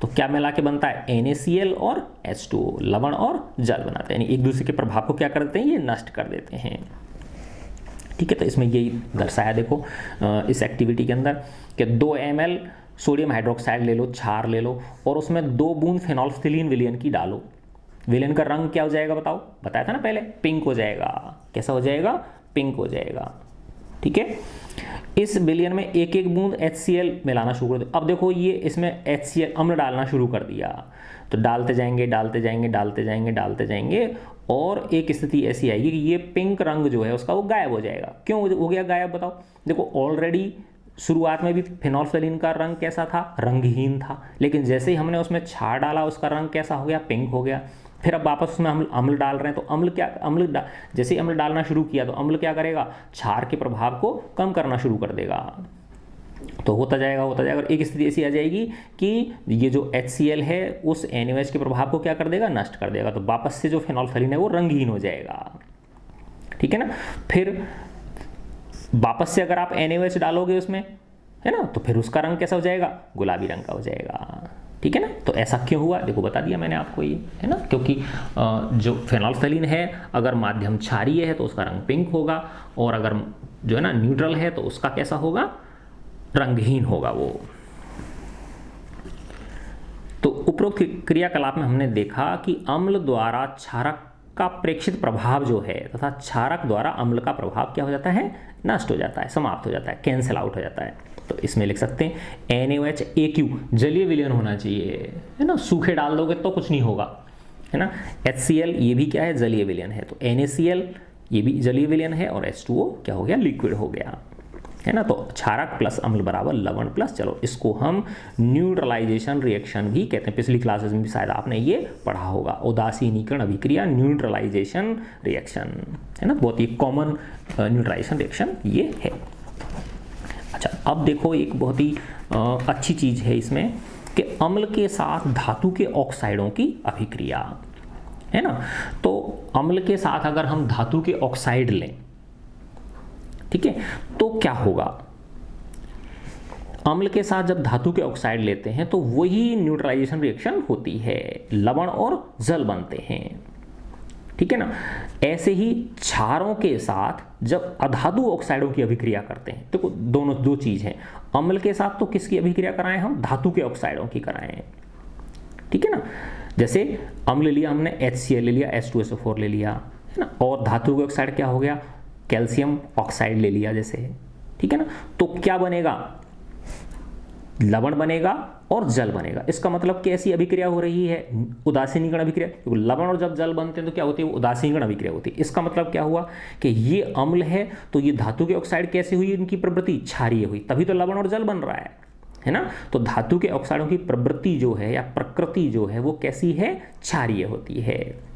तो क्या मिला के बनता है, NaCl और H2O, लवण और जल बनाते हैं, यानी एक दूसरे के प्रभाव को क्या कर देते हैं, ये नष्ट कर देते हैं, ठीक है। तो इसमें यही दर्शाया देखो इस एक्टिविटी के अंदर कि 2 ml सोडियम हाइड्रोक्साइड ले लो, क्षार ले लो, और उसमें 2 बूंद फेनोल्फ्थिलीन विलयन की डालो। विलयन का रंग क्या हो जाएगा बताओ, बताया था ना पहले, पिंक हो जाएगा। कैसा हो जाएगा, पिंक हो जाएगा, ठीक है। इस विलयन में एक एक बूंद HCl मिलाना शुरू कर दो। अब देखो ये इसमें HCl अम्ल डालना शुरू कर दिया, तो डालते जाएंगे डालते जाएंगे डालते जाएंगे डालते जाएंगे, और एक स्थिति ऐसी आएगी कि ये पिंक रंग जो है उसका वो गायब हो जाएगा। क्यों हो गया गायब बताओ? देखो ऑलरेडी शुरुआत में भी फिनोल्फथालीन का रंग कैसा था? रंगहीन था, लेकिन जैसे ही हमने उसमें क्षार डाला उसका रंग कैसा हो गया? पिंक हो गया। फिर अब वापस उसमें हम अम्ल डाल रहे हैं, तो जैसे ही अम्ल डालना शुरू किया तो अम्ल क्या करेगा? क्षार के प्रभाव को कम करना शुरू कर देगा। तो होता जाएगा और एक स्थिति ऐसी आ जाएगी कि ये जो HCl है उस NaOH के प्रभाव को क्या कर देगा? नष्ट कर देगा। तो वापस से जो फिनोल्फथालीन है वो रंगहीन हो जाएगा, ठीक है ना। फिर वापस से अगर आप NaOH डालोगे उसमें, है ना, तो फिर उसका रंग कैसा हो जाएगा? गुलाबी रंग का हो जाएगा, ठीक है ना। तो ऐसा क्यों हुआ? देखो बता दिया मैंने आपको ये, है ना, क्योंकि जो फिनोल्फथालीन है अगर माध्यम क्षारीय है तो उसका रंग पिंक होगा, और अगर जो है ना न्यूट्रल है तो उसका कैसा होगा? रंगहीन होगा वो। तो उपरोक्त क्रियाकलाप में हमने देखा कि अम्ल द्वारा क्षारक का प्रेक्षित प्रभाव जो है तथा क्षारक द्वारा अम्ल का प्रभाव क्या हो जाता है? नष्ट हो जाता है, समाप्त हो जाता है, कैंसिल आउट हो जाता है। तो इसमें लिख सकते हैं NaOH AQ जलीय विलयन होना चाहिए, है ना। सूखे डाल दोगे तो कुछ नहीं होगा, है ना। HCl ये भी क्या है? जलीय विलयन है। तो NaCl ये भी जलीय विलयन है, और H2O क्या हो गया? लिक्विड हो गया, है ना। तो क्षारक प्लस अम्ल बराबर लवण प्लस, चलो इसको हम न्यूट्रलाइजेशन रिएक्शन भी कहते हैं। पिछली क्लासेस में भी शायद आपने ये पढ़ा होगा, उदासीनीकरण अभिक्रिया, न्यूट्रलाइजेशन रिएक्शन, है ना। बहुत ही कॉमन न्यूट्रलाइजेशन रिएक्शन ये है। अच्छा, अब देखो एक बहुत ही अच्छी चीज़ है इसमें कि अम्ल के साथ धातु के ऑक्साइडों की अभिक्रिया, है ना। तो अम्ल के साथ अगर हम धातु के ऑक्साइड लें, ठीक है, तो क्या होगा? अम्ल के साथ जब धातु के ऑक्साइड लेते हैं तो वही न्यूट्रलाइजेशन रिएक्शन होती है, लवण और जल बनते हैं, ठीक है ना। ऐसे ही क्षारों के साथ जब अधातु ऑक्साइडों की अभिक्रिया करते हैं, देखो दोनों दो चीज हैं। अम्ल के साथ तो किसकी अभिक्रिया कराएं? हम धातु के ऑक्साइडों की कराएं, ठीक है ना। जैसे अम्ल लिया हमने, HCl ले लिया, H2SO4 ले लिया, है ना, और धातु के ऑक्साइड क्या हो गया? कैल्शियम ऑक्साइड ले लिया जैसे, ठीक है ना। तो क्या बनेगा? लवण बनेगा और जल बनेगा। इसका मतलब कैसी अभिक्रिया हो रही है? उदासीनीकरण अभिक्रिया। क्योंकि लवण और जब जल बनते हैं तो क्या होती है? वो उदासीनीकरण अभिक्रिया होती है। इसका मतलब क्या हुआ कि ये अम्ल है तो ये धातु के ऑक्साइड कैसे हुई? इनकी प्रवृत्ति क्षारीय हुई, तभी तो लवण और जल बन रहा है ना। तो धातु के ऑक्साइडों की प्रवृत्ति जो है या प्रकृति जो है वो कैसी है? क्षारीय होती है।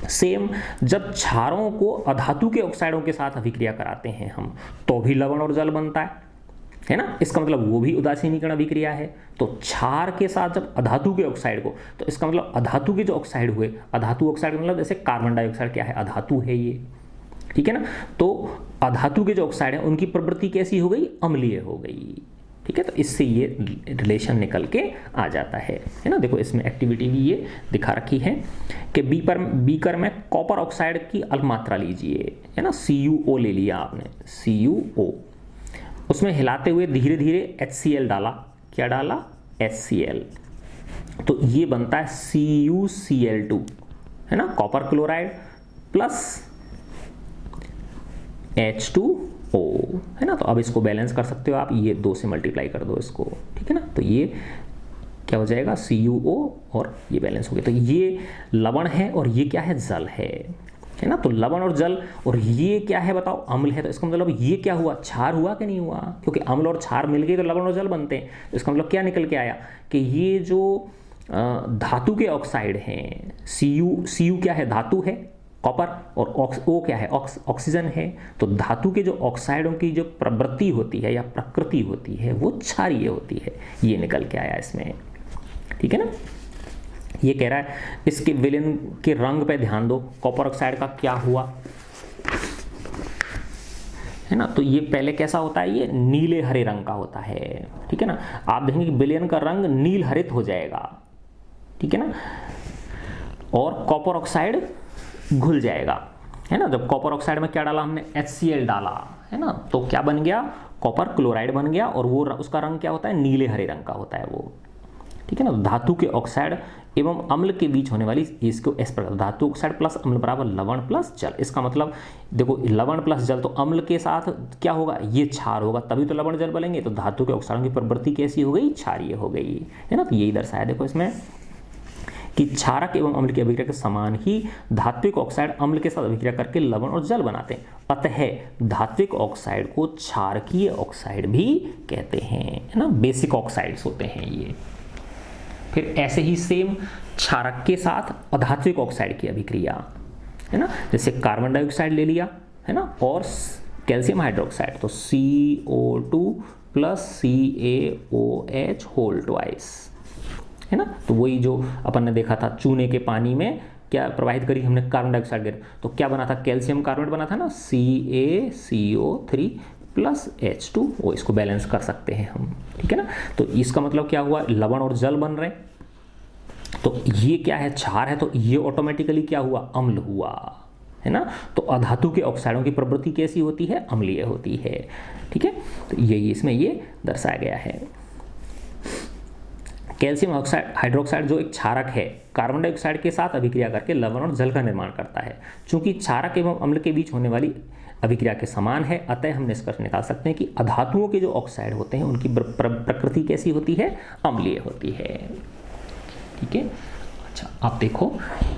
सेम जब क्षारों को अधातु के ऑक्साइडों के साथ अभिक्रिया कराते हैं हम, तो भी लवण और जल बनता है ना। इसका मतलब वो भी उदासीनीकरण अभिक्रिया है। तो क्षार के साथ जब अधातु के ऑक्साइड को, तो इसका मतलब अधातु के जो ऑक्साइड हुए, अधातु ऑक्साइड मतलब जैसे कार्बन डाइऑक्साइड क्या है? अधातु है ये, ठीक है ना। तो अधातु के जो ऑक्साइड है उनकी प्रवृत्ति कैसी हो गई? अम्लीय हो गई, ठीक है। तो इससे ये रिलेशन निकल के आ जाता है ना। देखो इसमें एक्टिविटी भी ये दिखा रखी है कि बीकर में कॉपर ऑक्साइड की अल्प मात्रा लीजिए, है ना। CuO ले लिया आपने, CuO, उसमें हिलाते हुए धीरे धीरे HCl डाला। क्या डाला? HCl। तो ये बनता है CuCl2, है ना, कॉपर क्लोराइड प्लस H2O, है ना। तो अब इसको बैलेंस कर सकते हो आप, ये 2 से मल्टीप्लाई कर दो इसको, ठीक है ना। तो ये क्या हो जाएगा? CuO, और ये बैलेंस हो गया। तो ये लवण है और ये क्या है? जल है ना। तो लवण और जल, और ये क्या है बताओ? अम्ल है। तो इसका मतलब ये क्या हुआ? क्षार हुआ कि नहीं हुआ? क्योंकि अम्ल और क्षार मिल गए तो लवण और जल बनते हैं। तो इसका मतलब क्या निकल के आया कि ये जो धातु के ऑक्साइड हैं, Cu क्या है? धातु है, कॉपर, और O क्या है? ऑक्सीजन है। तो धातु के जो ऑक्साइडों की जो प्रवृत्ति होती है या प्रकृति होती है वो क्षारीय होती है। ये निकल के आया इसमें, ठीक है ना। ये कह रहा है इसके विलयन के रंग पे ध्यान दो। कॉपर ऑक्साइड का क्या हुआ, है ना। तो ये पहले कैसा होता है? ये नीले हरे रंग का होता है, ठीक है ना। आप देखेंगे कि विलयन का रंग नील हरित हो जाएगा, ठीक है ना, और कॉपर ऑक्साइड घुल जाएगा, है ना। जब कॉपर ऑक्साइड में क्या डाला हमने? HCl डाला, है ना। तो क्या बन गया? कॉपर क्लोराइड बन गया, और वो उसका रंग क्या होता है? नीले हरे रंग का होता है वो, ठीक है ना। धातु के ऑक्साइड एवं अम्ल के बीच होने वाली इसको इस प्रकार धातु ऑक्साइड प्लस अम्ल बराबर लवण प्लस जल। इसका मतलब देखो लवण प्लस जल, तो अम्ल के साथ क्या होगा, ये क्षार होगा, तभी तो लवण जल बनेंगे। तो धातु के ऑक्साइडों की प्रवृत्ति कैसी हो गई, क्षारीय हो गई, है ना। तो यही दर्शाया देखो इसमें कि क्षारक एवं अम्ल की अभिक्रिया के समान ही धात्विक ऑक्साइड अम्ल के साथ अभिक्रिया करके लवण और जल बनाते हैं। अतः धात्विक ऑक्साइड को क्षारकीय ऑक्साइड भी कहते हैं, है ना। बेसिक ऑक्साइड्स होते हैं ये। फिर ऐसे ही सेम क्षारक के साथ अधात्विक ऑक्साइड की अभिक्रिया, है ना, जैसे कार्बन डाइऑक्साइड ले लिया, है ना, और कैल्शियम हाइड्रोक्साइड, तो CO2 plus CaOH whole twice, है ना। तो वही जो अपन ने देखा था चूने के पानी में क्या प्रवाहित करी हमने, कार्बन डाइऑक्साइड गिर, तो क्या बना था, कैल्शियम कार्बोनेट बना था ना, CaCO3 प्लस H2O। इसको बैलेंस कर सकते हैं हम, ठीक है ना। तो इसका मतलब क्या हुआ, लवण और जल बन रहे। तो ये क्या है, क्षार है, तो ये ऑटोमेटिकली क्या हुआ, अम्ल हुआ, है ना। तो अधातु के ऑक्साइडों की प्रवृत्ति कैसी होती है, अम्लीय होती है, ठीक है। तो यही इसमें ये दर्शाया गया है। कैल्शियम ऑक्साइड हाइड्रोक्साइड जो एक क्षारक है, कार्बन डाइऑक्साइड के साथ अभिक्रिया करके लवण और जल का निर्माण करता है। चूंकि क्षारक एवं अम्ल के बीच होने वाली अभिक्रिया के समान है, अतः हम निष्कर्ष निकाल सकते हैं कि अधातुओं के जो ऑक्साइड होते हैं उनकी प्रकृति कैसी होती है, अम्लीय होती है, ठीक है। अच्छा, आप देखो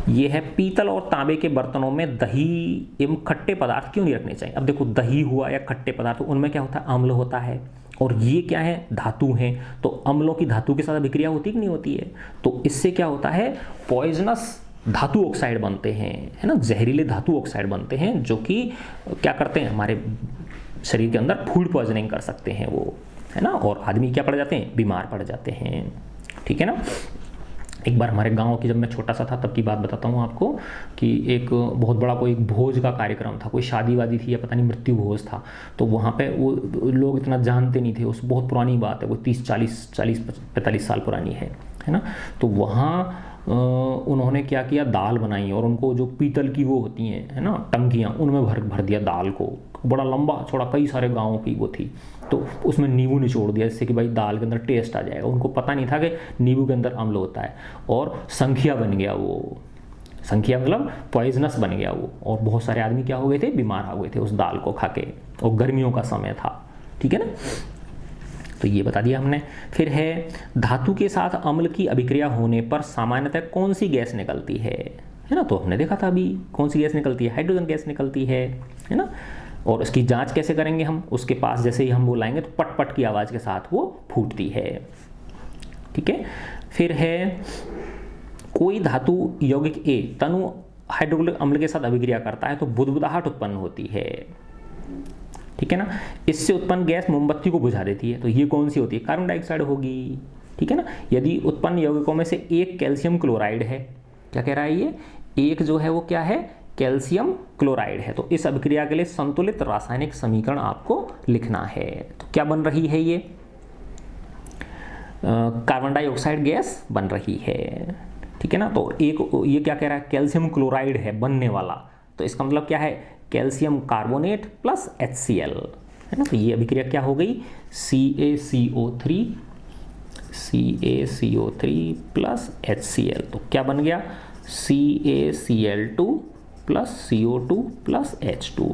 ये है पीतल और तांबे के बर्तनों में दही एवं खट्टे पदार्थ क्यों नहीं रखने चाहिए। अब देखो दही हुआ या खट्टे पदार्थ, उनमें क्या होता है, अम्ल होता है, और ये क्या है, धातु हैं, तो अम्लों की धातु के साथ अभिक्रिया होती कि नहीं होती है। तो इससे क्या होता है, पॉइजनस धातु ऑक्साइड बनते हैं, है ना, जहरीले धातु ऑक्साइड बनते हैं, जो कि क्या करते हैं, हमारे शरीर के अंदर फूड पॉइजनिंग कर सकते हैं वो, है ना, और आदमी क्या पड़ जाते हैं, बीमार पड़ जाते हैं, ठीक है ना। एक बार हमारे गांव की, जब मैं छोटा सा था तब की बात बताता हूँ आपको, कि एक बहुत बड़ा कोई भोज का कार्यक्रम था, कोई शादी वादी थी या पता नहीं मृत्यु भोज था। तो वहाँ पे वो लोग इतना जानते नहीं थे, उस बहुत पुरानी बात है, वो 30-40-45 साल पुरानी है ना। तो वहाँ उन्होंने क्या किया, दाल बनाई, और उनको जो पीतल की वो होती हैं, है ना, टंकियाँ, उनमें भर दिया दाल को, बड़ा लंबा चौड़ा कई सारे गाँवों की वो थी। तो उसमें नींबू निचोड़ दिया, जिससे कि भाई दाल के अंदर टेस्ट आ जाएगा। उनको पता नहीं था कि नींबू के अंदर अम्ल होता है, और संखिया बन गया वो, संखिया मतलब पॉइजनस बन गया वो, और बहुत सारे आदमी क्या हो गए थे, बीमार हो गए थे उस दाल को खा के, और गर्मियों का समय था, ठीक है ना। तो ये बता दिया हमने। फिर है धातु के साथ अम्ल की अभिक्रिया होने पर सामान्यतः कौन सी गैस निकलती है ना। तो हमने देखा था अभी कौन सी गैस निकलती है, हाइड्रोजन गैस निकलती है ना। और उसकी जांच कैसे करेंगे हम, उसके पास जैसे ही हम वो लाएंगे तो पट पट की आवाज़ के साथ वो फूटती है, ठीक है। फिर है कोई धातु यौगिक A तनु हाइड्रोक्लोरिक अम्ल के साथ अभिक्रिया करता है तो बुदबुदाहट उत्पन्न होती है, ठीक है ना। इससे उत्पन्न गैस मोमबत्ती को बुझा देती है, तो ये कौन सी होती है, कार्बन डाइऑक्साइड होगी, ठीक है ना। यदि उत्पन्न यौगिकों में से एक कैल्शियम क्लोराइड है, क्या कह रहा है ये, एक जो है वो क्या है, कैल्शियम क्लोराइड है, तो इस अभिक्रिया के लिए संतुलित रासायनिक समीकरण आपको लिखना है। तो क्या बन रही है ये, कार्बन डाइऑक्साइड गैस बन रही है, ठीक है ना। तो एक ये क्या कह रहा है, कैल्शियम क्लोराइड है बनने वाला, तो इसका मतलब क्या है, कैल्शियम कार्बोनेट प्लस HCl, है ना। तो ये अभिक्रिया क्या हो गई, CaCO3 प्लस HCl, तो क्या बन गया, CaCl2 plus CO2 plus H2।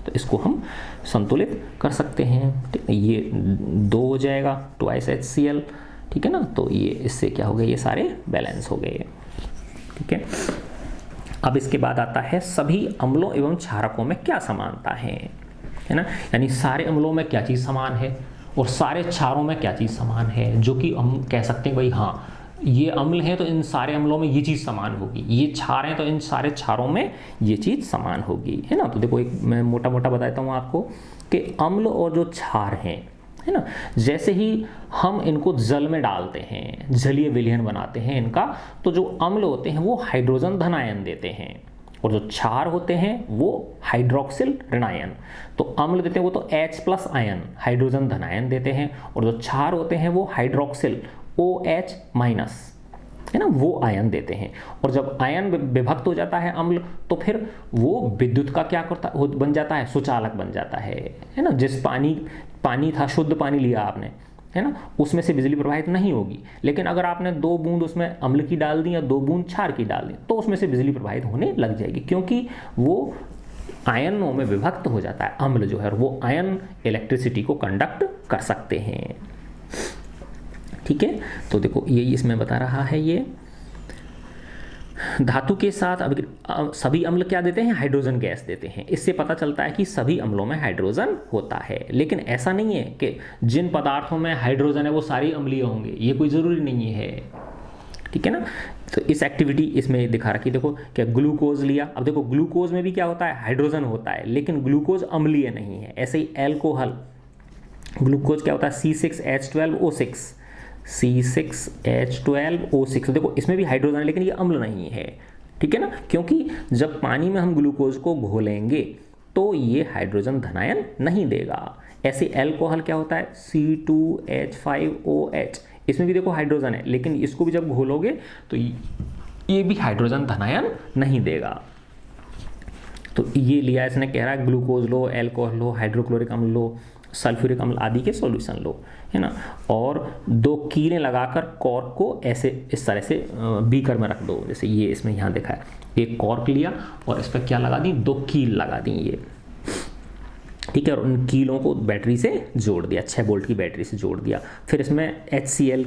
तो इसको हम संतुलित कर सकते हैं, ठीक है। ये 2 हो जाएगा, ट्वाइस HCl, ठीक है ना। तो ये इससे क्या हो गया, ये सारे बैलेंस हो गए, ठीक है। अब इसके बाद आता है सभी अम्लों एवं क्षारकों में क्या समानता है ना। यानी सारे अम्लों में क्या चीज़ समान है और सारे क्षारों में क्या चीज़ समान है, जो कि हम कह सकते हैं भाई हाँ ये अम्ल है तो इन सारे अम्लों में ये चीज़ समान होगी, ये क्षार हैं तो इन सारे क्षारों में ये चीज़ समान होगी, है ना। तो देखो एक मैं मोटा मोटा बताता हूँ आपको कि अम्ल और जो क्षार हैं, है ना, जैसे ही हम इनको जल में डालते हैं, जलीय विलयन बनाते हैं इनका, तो जो अम्ल होते हैं वो हाइड्रोजन धन आयन देते हैं, और जो क्षार होते हैं वो हाइड्रोक्सिल ऋण आयन। तो अम्ल देते हैं वो तो H+ आयन हाइड्रोजन धन आयन देते हैं, और जो क्षार होते हैं वो हाइड्रोक्सिल OH-, है ना, वो आयन देते हैं। और जब आयन विभक्त हो जाता है अम्ल, तो फिर वो विद्युत का क्या करता बन जाता है, सुचालक बन जाता है ना। जिस पानी था, शुद्ध पानी लिया आपने, है ना, उसमें से बिजली प्रवाहित नहीं होगी। लेकिन अगर आपने 2 बूंद उसमें अम्ल की डाल दी या 2 बूंद क्षार की डाल दी तो उसमें से बिजली प्रवाहित होने लग जाएगी, क्योंकि वो आयनों में विभक्त हो जाता है अम्ल जो है, और वो आयन इलेक्ट्रिसिटी को कंडक्ट कर सकते हैं। ठीक है, तो देखो यही इसमें बता रहा है। ये धातु के साथ अब सभी अम्ल क्या देते हैं, हाइड्रोजन गैस देते हैं। इससे पता चलता है कि सभी अम्लों में हाइड्रोजन होता है। लेकिन ऐसा नहीं है कि जिन पदार्थों में हाइड्रोजन है वो सारी अम्लीय होंगे, ये कोई ज़रूरी नहीं है। ठीक है ना, तो इस एक्टिविटी इसमें दिखा रखी। देखो क्या ग्लूकोज लिया, अब देखो ग्लूकोज में भी क्या होता है, हाइड्रोजन होता है, लेकिन ग्लूकोज अम्लीय नहीं है। ऐसे ही एल्कोहल, ग्लूकोज क्या होता है, C6H12O6, C6H12O6। देखो इसमें भी हाइड्रोजन है लेकिन ये अम्ल नहीं है। ठीक है ना, क्योंकि जब पानी में हम ग्लूकोज को घोलेंगे तो ये हाइड्रोजन धनायन नहीं देगा। ऐसे एल्कोहल क्या होता है, C2H5OH, इसमें भी देखो हाइड्रोजन है, लेकिन इसको भी जब घोलोगे तो ये भी हाइड्रोजन धनायन नहीं देगा। तो ये लिया इसने, कह रहा है ग्लूकोज लो, एल्कोहल लो, हाइड्रोक्लोरिक अम्ल लो, सल्फ्यूरिक अम्ल आदि के सॉल्यूशन लो, है ना, और 2 कीलें लगाकर कॉर्क को ऐसे इस तरह से बीकर में रख दो। जैसे ये इसमें यहाँ देखा है, एक कॉर्क लिया और इस पर क्या लगा दी, 2 कील लगा दी ये। ठीक है, और उन कीलों को बैटरी से जोड़ दिया, 6 वोल्ट की बैटरी से जोड़ दिया। फिर इसमें HCl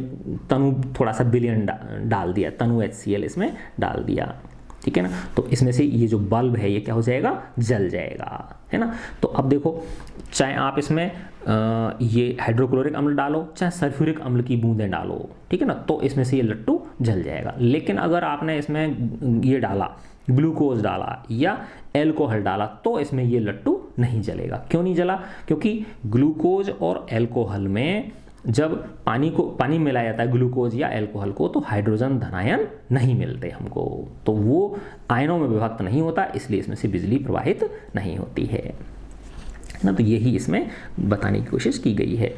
तनु थोड़ा सा विलयन डाल दिया, तनु HCl इसमें डाल दिया। ठीक है ना, तो इसमें से ये जो बल्ब है ये क्या हो जाएगा, जल जाएगा, है ना। तो अब देखो, चाहे आप इसमें ये हाइड्रोक्लोरिक अम्ल डालो, चाहे सल्फ्यूरिक अम्ल की बूंदें डालो, ठीक है ना, तो इसमें से ये लट्टू जल जाएगा। लेकिन अगर आपने इसमें ये डाला, ग्लूकोज डाला या एल्कोहल डाला, तो इसमें ये लट्टू नहीं जलेगा। क्यों नहीं जला, क्योंकि ग्लूकोज और एल्कोहल में जब पानी मिलाया जाता है ग्लूकोज या एल्कोहल को, तो हाइड्रोजन धनायन नहीं मिलते हमको, तो वो आयनों में विभक्त नहीं होता, इसलिए इसमें से बिजली प्रवाहित नहीं होती है ना। तो यही इसमें बताने की कोशिश की गई है।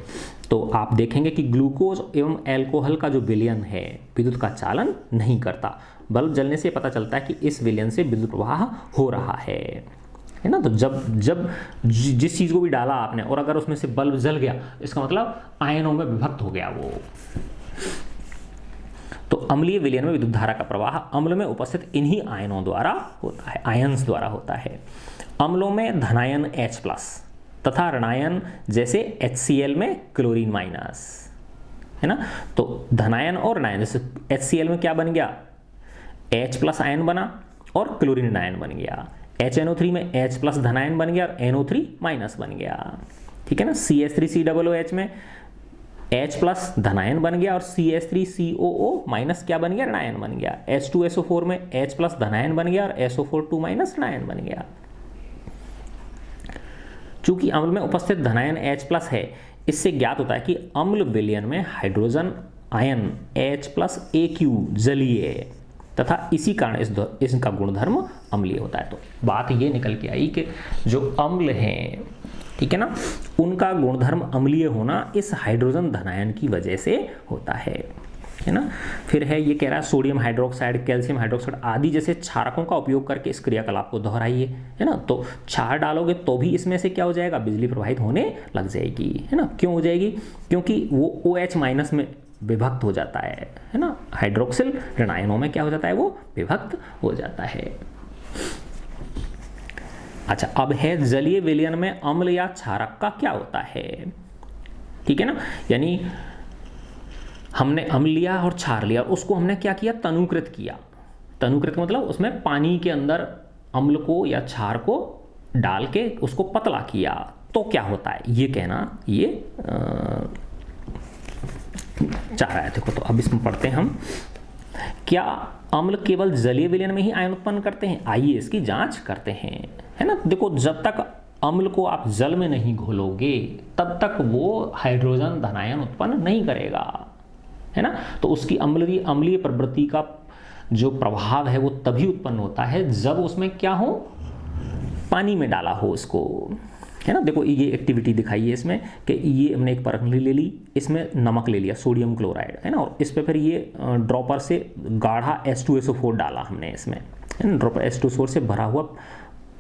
तो आप देखेंगे कि ग्लूकोज एवं एल्कोहल का जो विलयन है विद्युत का चालन नहीं करता। बल्ब जलने से पता चलता है कि इस विलयन से विद्युत प्रवाह हो रहा है ना। तो जब जिस चीज़ को भी डाला आपने और अगर उसमें से बल्ब जल गया, इसका मतलब आयनों में विभक्त हो गया वो। तो अम्लीय विलयन में विद्युत धारा का प्रवाह अम्ल में उपस्थित इन्हीं आयनों द्वारा होता है, आयन्स द्वारा होता है। अम्लों में धनायन H+ तथा ऋणायन जैसे HCl में क्लोरीन माइनस, है ना। तो धनायन और ऋणायन, जैसे HCl में क्या बन गया, H+ आयन बना और क्लोरीन ऋणायन बन गया। HNO3 में H+ धनायन बन गया और NO3 माइनस बन गया। ठीक है ना, CH3COOH में H+ धनायन बन गया और CH3COO माइनस क्या बन गया, ऋणायन बन गया। H2SO4 में H+ धनायन बन गया और SO4 माइनस ऋणायन बन गया। चूंकि अम्ल में उपस्थित धनायन H+ है, इससे ज्ञात होता है कि अम्ल विलयन में हाइड्रोजन आयन H+AQ जलीय है तथा इसी कारण इसका गुणधर्म अम्लीय होता है। तो बात ये निकल के आई कि जो अम्ल हैं, ठीक है ना, उनका गुणधर्म अम्लीय होना इस हाइड्रोजन धनायन की वजह से होता है ना। फिर है ये कह रहा है सोडियम हाइड्रोक्साइड, कैल्शियम हाइड्रोक्साइड आदि जैसे क्षारकों का उपयोग करके इस क्रियाकलाप को दोहराइए, है ना। तो क्षार डालोगे तो भी इसमें से क्या हो जाएगा, बिजली प्रवाहित होने लग जाएगी, है ना। क्यों हो जाएगी, क्योंकि वो OH- में विभक्त हो जाता है ना। हाइड्रोक्सिल ऋणायनों में क्या हो जाता है, वो विभक्त हो जाता है। अच्छा, अब है जलीय विलयन में अम्ल या क्षारक का क्या होता है। ठीक है ना, यानी हमने अम्ल लिया और क्षार लिया, उसको हमने क्या किया, तनुकृत किया। तनुकृत मतलब उसमें पानी के अंदर अम्ल को या क्षार को डाल के उसको पतला किया, तो क्या होता है ये कहना ये चाह रहा है। देखो, तो अब इसमें पढ़ते हैं हम, क्या अम्ल केवल जलीय विलयन में ही आयन उत्पन्न करते हैं, आइए इसकी जांच करते हैं, है ना। देखो, जब तक अम्ल को आप जल में नहीं घोलोगे तब तक वो हाइड्रोजन धनायन उत्पन्न नहीं करेगा, है ना। तो उसकी अम्लीय प्रवृत्ति का जो प्रभाव है वो तभी उत्पन्न होता है जब उसमें क्या हो, पानी में डाला हो उसको, है ना। देखो, ये एक्टिविटी दिखाई है इसमें कि ये हमने एक परखली ले ली, इसमें नमक ले लिया, सोडियम क्लोराइड, है ना, और इस पे फिर ये ड्रॉपर से गाढ़ा H2SO4 डाला हमने इसमें, है ना, ड्रॉपर H2SO4 से भरा हुआ,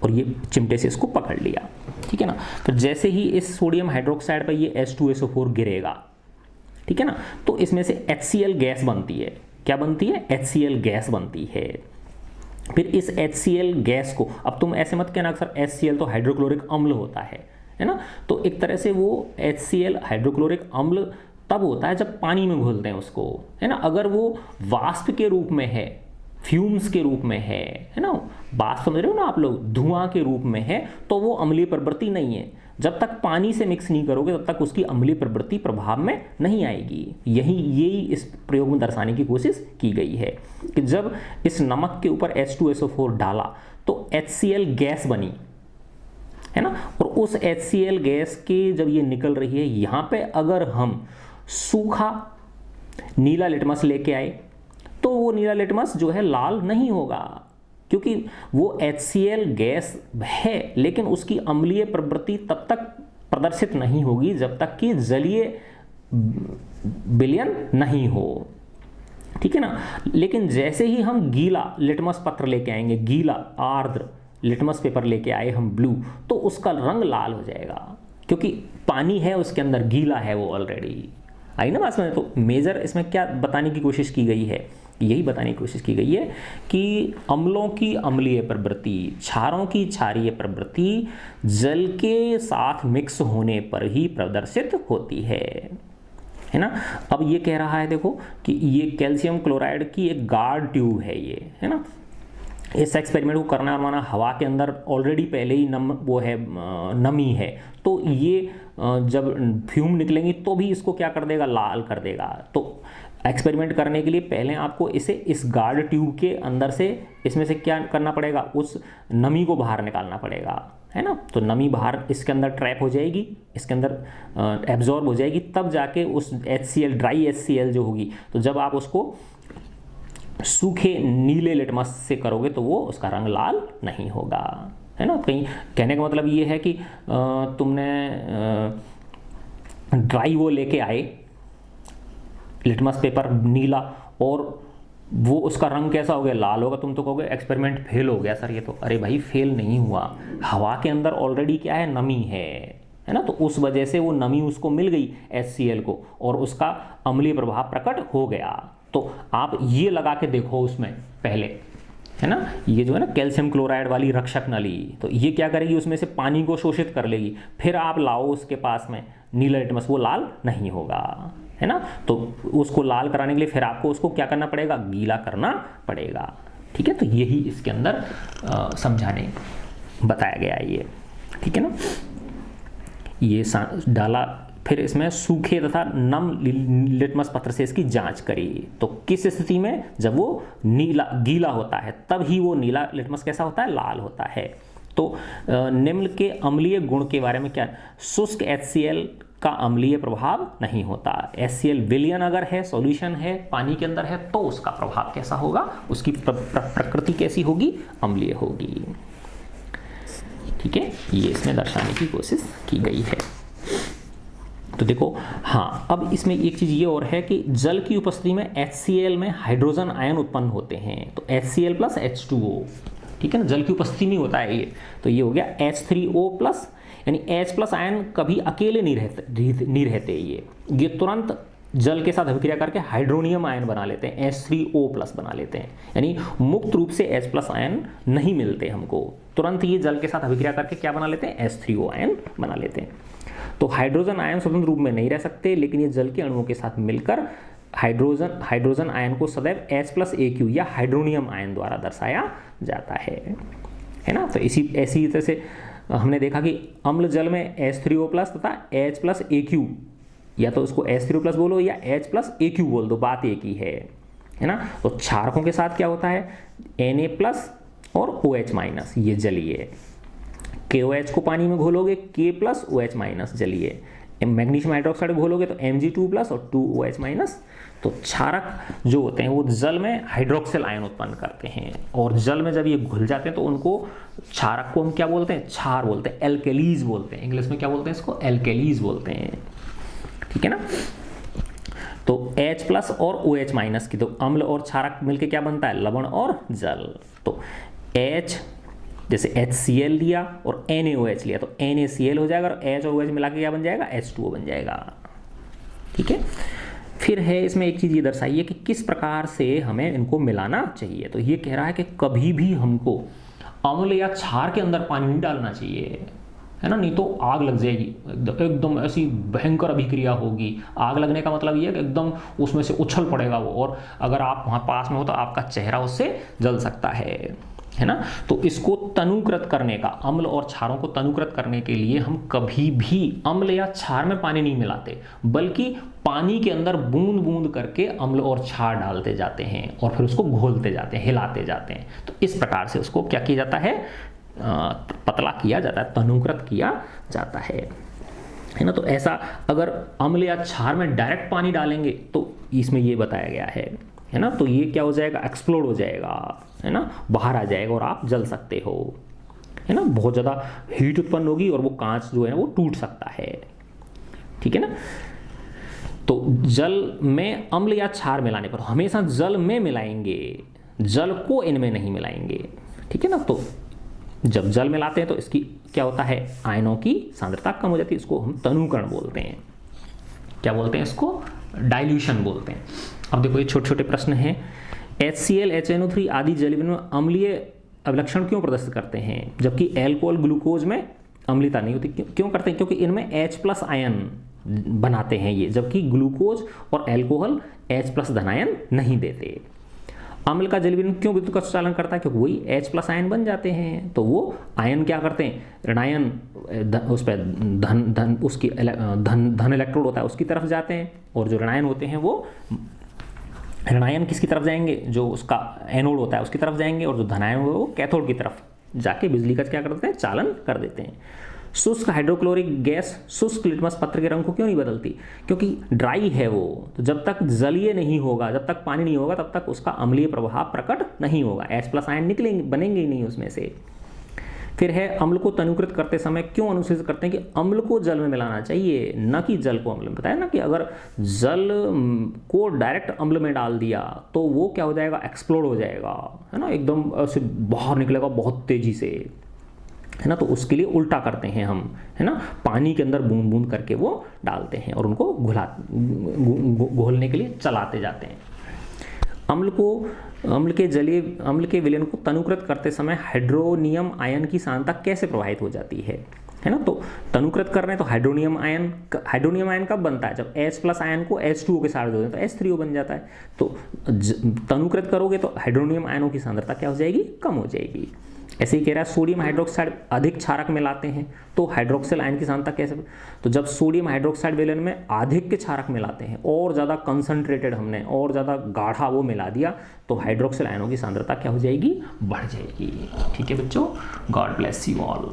और ये चिमटे से इसको पकड़ लिया। ठीक है ना, तो जैसे ही इस सोडियम हाइड्रोक्साइड पर ये H2SO4 गिरेगा, ठीक है ना। तो इसमें से HCl गैस बनती है, क्या बनती है, HCl गैस बनती है। फिर इस HCl गैस को, अब तुम ऐसे मत कहना सर HCl तो हाइड्रोक्लोरिक अम्ल होता है ना। तो एक तरह से वो HCl हाइड्रोक्लोरिक अम्ल तब होता है जब पानी में घोलते हैं उसको, है ना। अगर वो वाष्प के रूप में है, फ्यूम्स के रूप में है ना, बात समझ रहे हो ना आप लोग, धुआं के रूप में है, तो वो अम्लीय प्रवृत्ति नहीं है। जब तक पानी से मिक्स नहीं करोगे तब तक उसकी अम्लीय प्रवृत्ति प्रभाव में नहीं आएगी। यही इस प्रयोग में दर्शाने की कोशिश की गई है कि जब इस नमक के ऊपर H2SO4 डाला तो HCl गैस बनी, है ना। और उस HCl गैस के जब ये निकल रही है, यहाँ पे अगर हम सूखा नीला लिटमस लेके आए तो वो नीला लिटमस जो है लाल नहीं होगा, क्योंकि वो HCl गैस है, लेकिन उसकी अम्लीय प्रवृत्ति तब तक प्रदर्शित नहीं होगी जब तक कि जलीय विलयन नहीं हो, ठीक है ना। लेकिन जैसे ही हम गीला लिटमस पत्र लेके आएंगे, गीला आर्द्र लिटमस पेपर लेके आए हम ब्लू, तो उसका रंग लाल हो जाएगा, क्योंकि पानी है उसके अंदर, गीला है वो ऑलरेडी। आई ना बात में। तो मेजर इसमें क्या बताने की कोशिश की गई है, यही बताने की कोशिश की गई है कि अम्लों की अम्लीय प्रवृत्ति, क्षारों की क्षारीय प्रवृत्ति जल के साथ मिक्स होने पर ही प्रदर्शित होती है ना। अब ये कह रहा है देखो कि ये कैल्शियम क्लोराइड की एक गार्ड ट्यूब है ये, है ना। इस एक्सपेरिमेंट को करना माना हवा के अंदर ऑलरेडी पहले ही नमी है, तो ये जब फ्यूम निकलेंगी तो भी इसको क्या कर देगा, लाल कर देगा। तो एक्सपेरिमेंट करने के लिए पहले आपको इसे इस गार्ड ट्यूब के अंदर से, इसमें से क्या करना पड़ेगा, उस नमी को बाहर निकालना पड़ेगा, है ना। तो नमी बाहर इसके अंदर ट्रैप हो जाएगी, इसके अंदर एब्जॉर्ब हो जाएगी, तब जाके उस HCl ड्राई HCl जो होगी, तो जब आप उसको सूखे नीले लिटमस से करोगे तो वो उसका रंग लाल नहीं होगा, है ना। कहीं कहने का मतलब ये है कि तुमने ड्राई वो लेके आए लिटमस पेपर नीला, और वो उसका रंग कैसा हो गया, लाल होगा, तुम तो कहोगे एक्सपेरिमेंट फेल हो गया सर ये तो। अरे भाई फेल नहीं हुआ, हवा के अंदर ऑलरेडी क्या है, नमी है ना। तो उस वजह से वो नमी उसको मिल गई HCl को, और उसका अम्लीय प्रभाव प्रकट हो गया। तो आप ये लगा के देखो उसमें पहले, है ना, ये जो है ना कैल्शियम क्लोराइड वाली रक्षक नली, तो ये क्या करेगी, उसमें से पानी को शोषित कर लेगी, फिर आप लाओ उसके पास में नीला लिटमस, वो लाल नहीं होगा, है ना। तो उसको लाल कराने के लिए फिर आपको उसको क्या करना पड़ेगा, गीला करना पड़ेगा, ठीक है। तो यही इसके अंदर समझाने बताया गया है ये, ठीक है ना। ये डाला, फिर इसमें सूखे तथा नम लिटमस पत्र से इसकी जांच करी। तो किस स्थिति में, जब वो गीला होता है तब ही वो नीला लिटमस कैसा होता है, लाल होता है। तो निम्न के अम्लीय गुण के बारे में क्या, शुष्क HCl का अम्लीय प्रभाव नहीं होता। HCl विलयन अगर है, सॉल्यूशन है, पानी के अंदर है, तो उसका प्रभाव कैसा होगा, उसकी प्रकृति कैसी होगी, अम्लीय होगी, ठीक है। ये इसमें दर्शाने की कोशिश की गई है। तो देखो हाँ, अब इसमें एक चीज़ ये और है कि जल की उपस्थिति में HCl में हाइड्रोजन आयन उत्पन्न होते हैं, तो HCl प्लस H2O, ठीक है ना, जल की उपस्थिति में होता है ये। तो ये हो गया H3O प्लस, यानी H प्लस आयन कभी अकेले नहीं रहते ये तुरंत जल के साथ अभिक्रिया करके हाइड्रोनियम आयन बना लेते हैं, H3O प्लस बना लेते हैं, यानी मुक्त रूप से H प्लस आयन नहीं मिलते हमको, तुरंत ये जल के साथ अभिक्रिया करके क्या बना लेते हैं, H3O आयन बना लेते हैं। तो हाइड्रोजन आयन स्वतंत्र रूप में नहीं रह सकते, लेकिन ये जल के अणुओं के साथ मिलकर हाइड्रोजन आयन को सदैव H+AQ या हाइड्रोनियम आयन द्वारा दर्शाया जाता है ना। तो ऐसी तरह से हमने देखा कि अम्ल जल में H3O प्लस तथा H+AQ, या तो उसको H3O प्लस बोलो या H+AQ बोल दो, बात एक ही है ना। तो क्षारकों के साथ क्या होता है, Na प्लस और OH माइनस, ये जलीय। KOH को पानी में घोलोगे, K प्लस OH माइनस जलीय। मैग्नीशियम हाइड्रोक्साइड घोलोगे तो Mg2 प्लस और 2OH माइनस। तो क्षारक जो होते हैं वो जल में हाइड्रोक्सिल आयन उत्पन्न करते हैं, और जल में जब ये घुल जाते हैं तो उनको, क्षारक को हम क्या बोलते हैं, क्षार बोलते हैं, एल्केलीज बोलते हैं, इंग्लिश में क्या बोलते हैं इसको, एल्केलीज बोलते हैं, ठीक है ना। तो H प्लस और OH माइनस की, तो अम्ल और क्षारक मिलके क्या बनता है, लवण और जल। तो H जैसे HCl लिया और NaOH लिया तो NaCl हो जाएगा, और H और OH मिला के क्या बन जाएगा, H2O बन जाएगा, ठीक है। फिर है इसमें एक चीज़ ये दर्शाई है कि किस प्रकार से हमें इनको मिलाना चाहिए। तो ये कह रहा है कि कभी भी हमको अम्ल या क्षार के अंदर पानी नहीं डालना चाहिए, है ना, नहीं तो आग लग जाएगी, एकदम ऐसी भयंकर अभिक्रिया होगी। आग लगने का मतलब ये है कि एकदम उसमें से उछल पड़ेगा वो, और अगर आप वहाँ पास में हो तो आपका चेहरा उससे जल सकता है ना। तो इसको तनुकृत करने का, अम्ल और क्षारों को तनुकृत करने के लिए हम कभी भी अम्ल या क्षार में पानी नहीं मिलाते, बल्कि पानी के अंदर बूंद बूंद करके अम्ल और क्षार डालते जाते हैं और फिर उसको घोलते जाते हैं, हिलाते जाते हैं। तो इस प्रकार से उसको क्या किया जाता है, पतला किया जाता है, तनुकृत किया जाता है ना। तो ऐसा अगर अम्ल या क्षार में डायरेक्ट पानी डालेंगे तो इसमें ये बताया गया है ना, तो ये क्या हो जाएगा, एक्सप्लोड हो जाएगा, है ना, बाहर आ जाएगा और आप जल सकते हो, है ना, बहुत ज़्यादा हीट उत्पन्न होगी और वो कांच जो है वो टूट सकता है, ठीक है ना। तो जल में अम्ल या क्षार मिलाने पर हमेशा जल में मिलाएंगे, जल को इनमें नहीं मिलाएंगे, ठीक है ना। तो जब जल मिलाते हैं तो इसकी क्या होता है, आयनों की सांद्रता कम हो जाती है, इसको हम तनुकरण बोलते हैं। क्या बोलते हैं इसको, डाइल्यूशन बोलते हैं। अब देखो ये छोटे छोटे प्रश्न हैं। HCl, HNO3 आदि जल में अम्लीय अभिलक्षण क्यों प्रदर्शित करते हैं, जबकि एल्कोहल ग्लूकोज में अम्लता नहीं होती? क्यों करते हैं, क्योंकि इनमें H+ आयन बनाते हैं ये, जबकि ग्लूकोज और एल्कोहल H+ धनायन नहीं देते। अम्ल का जल विलयन क्यों विद्युत का संचालन करता है, क्योंकि वही H+ आयन बन जाते हैं, तो वो आयन क्या करते हैं, ऋणायन उस पर धन उसकी धन इलेक्ट्रोड होता है उसकी तरफ जाते हैं, और जो ऋणायन होते हैं वो ऋणायन किसकी तरफ जाएंगे, जो उसका एनोड होता है उसकी तरफ जाएंगे, और जो धनायन होगा वो कैथोड की तरफ जाके बिजली का क्या कर देते हैं, चालन कर देते हैं। शुष्क हाइड्रोक्लोरिक गैस शुष्क लिटमस पत्र के रंग को क्यों नहीं बदलती, क्योंकि ड्राई है वो, तो जब तक जलीय नहीं होगा, जब तक पानी नहीं होगा, तब तक उसका अम्लीय प्रभाव प्रकट नहीं होगा, H+ आयन निकलेंगे, बनेंगे ही नहीं उसमें से। फिर है अम्ल को तनुकृत करते समय क्यों अनुशेषित करते हैं कि अम्ल को जल में मिलाना चाहिए, न कि जल को अम्ल में। बताया ना कि अगर जल को डायरेक्ट अम्ल में डाल दिया तो वो क्या हो जाएगा, एक्सप्लोड हो जाएगा, है ना, एकदम ऐसे बाहर निकलेगा बहुत तेजी से, है ना। तो उसके लिए उल्टा करते हैं हम, है ना, पानी के अंदर बूंद बूंद करके वो डालते हैं और उनको घोलने के लिए चलाते जाते हैं। अम्ल के विलयन को तनुकृत करते समय हाइड्रोनियम आयन की सांद्रता कैसे प्रभावित हो जाती है ना। तो तनुकृत कर रहे हैं तो हाइड्रोनियम आयन कब बनता है, जब H+ आयन को H2O के साथ जोड़ते हैं तो H3O बन जाता है। तो तनुकृत करोगे तो हाइड्रोनियम आयनों की सांद्रता क्या हो जाएगी, कम हो जाएगी। ऐसे ही कह रहा है सोडियम हाइड्रोक्साइड अधिक क्षारक मिलाते हैं तो हाइड्रोक्सिल आयन की सांद्रता कैसे, तो जब सोडियम हाइड्रोक्साइड विलयन में अधिक के क्षारक मिलाते हैं और ज़्यादा कंसंट्रेटेड हमने और ज़्यादा गाढ़ा वो मिला दिया तो हाइड्रोक्सिल आयनों की सांद्रता क्या हो जाएगी, बढ़ जाएगी। ठीक है बच्चों, गॉड ब्लेस यू ऑल।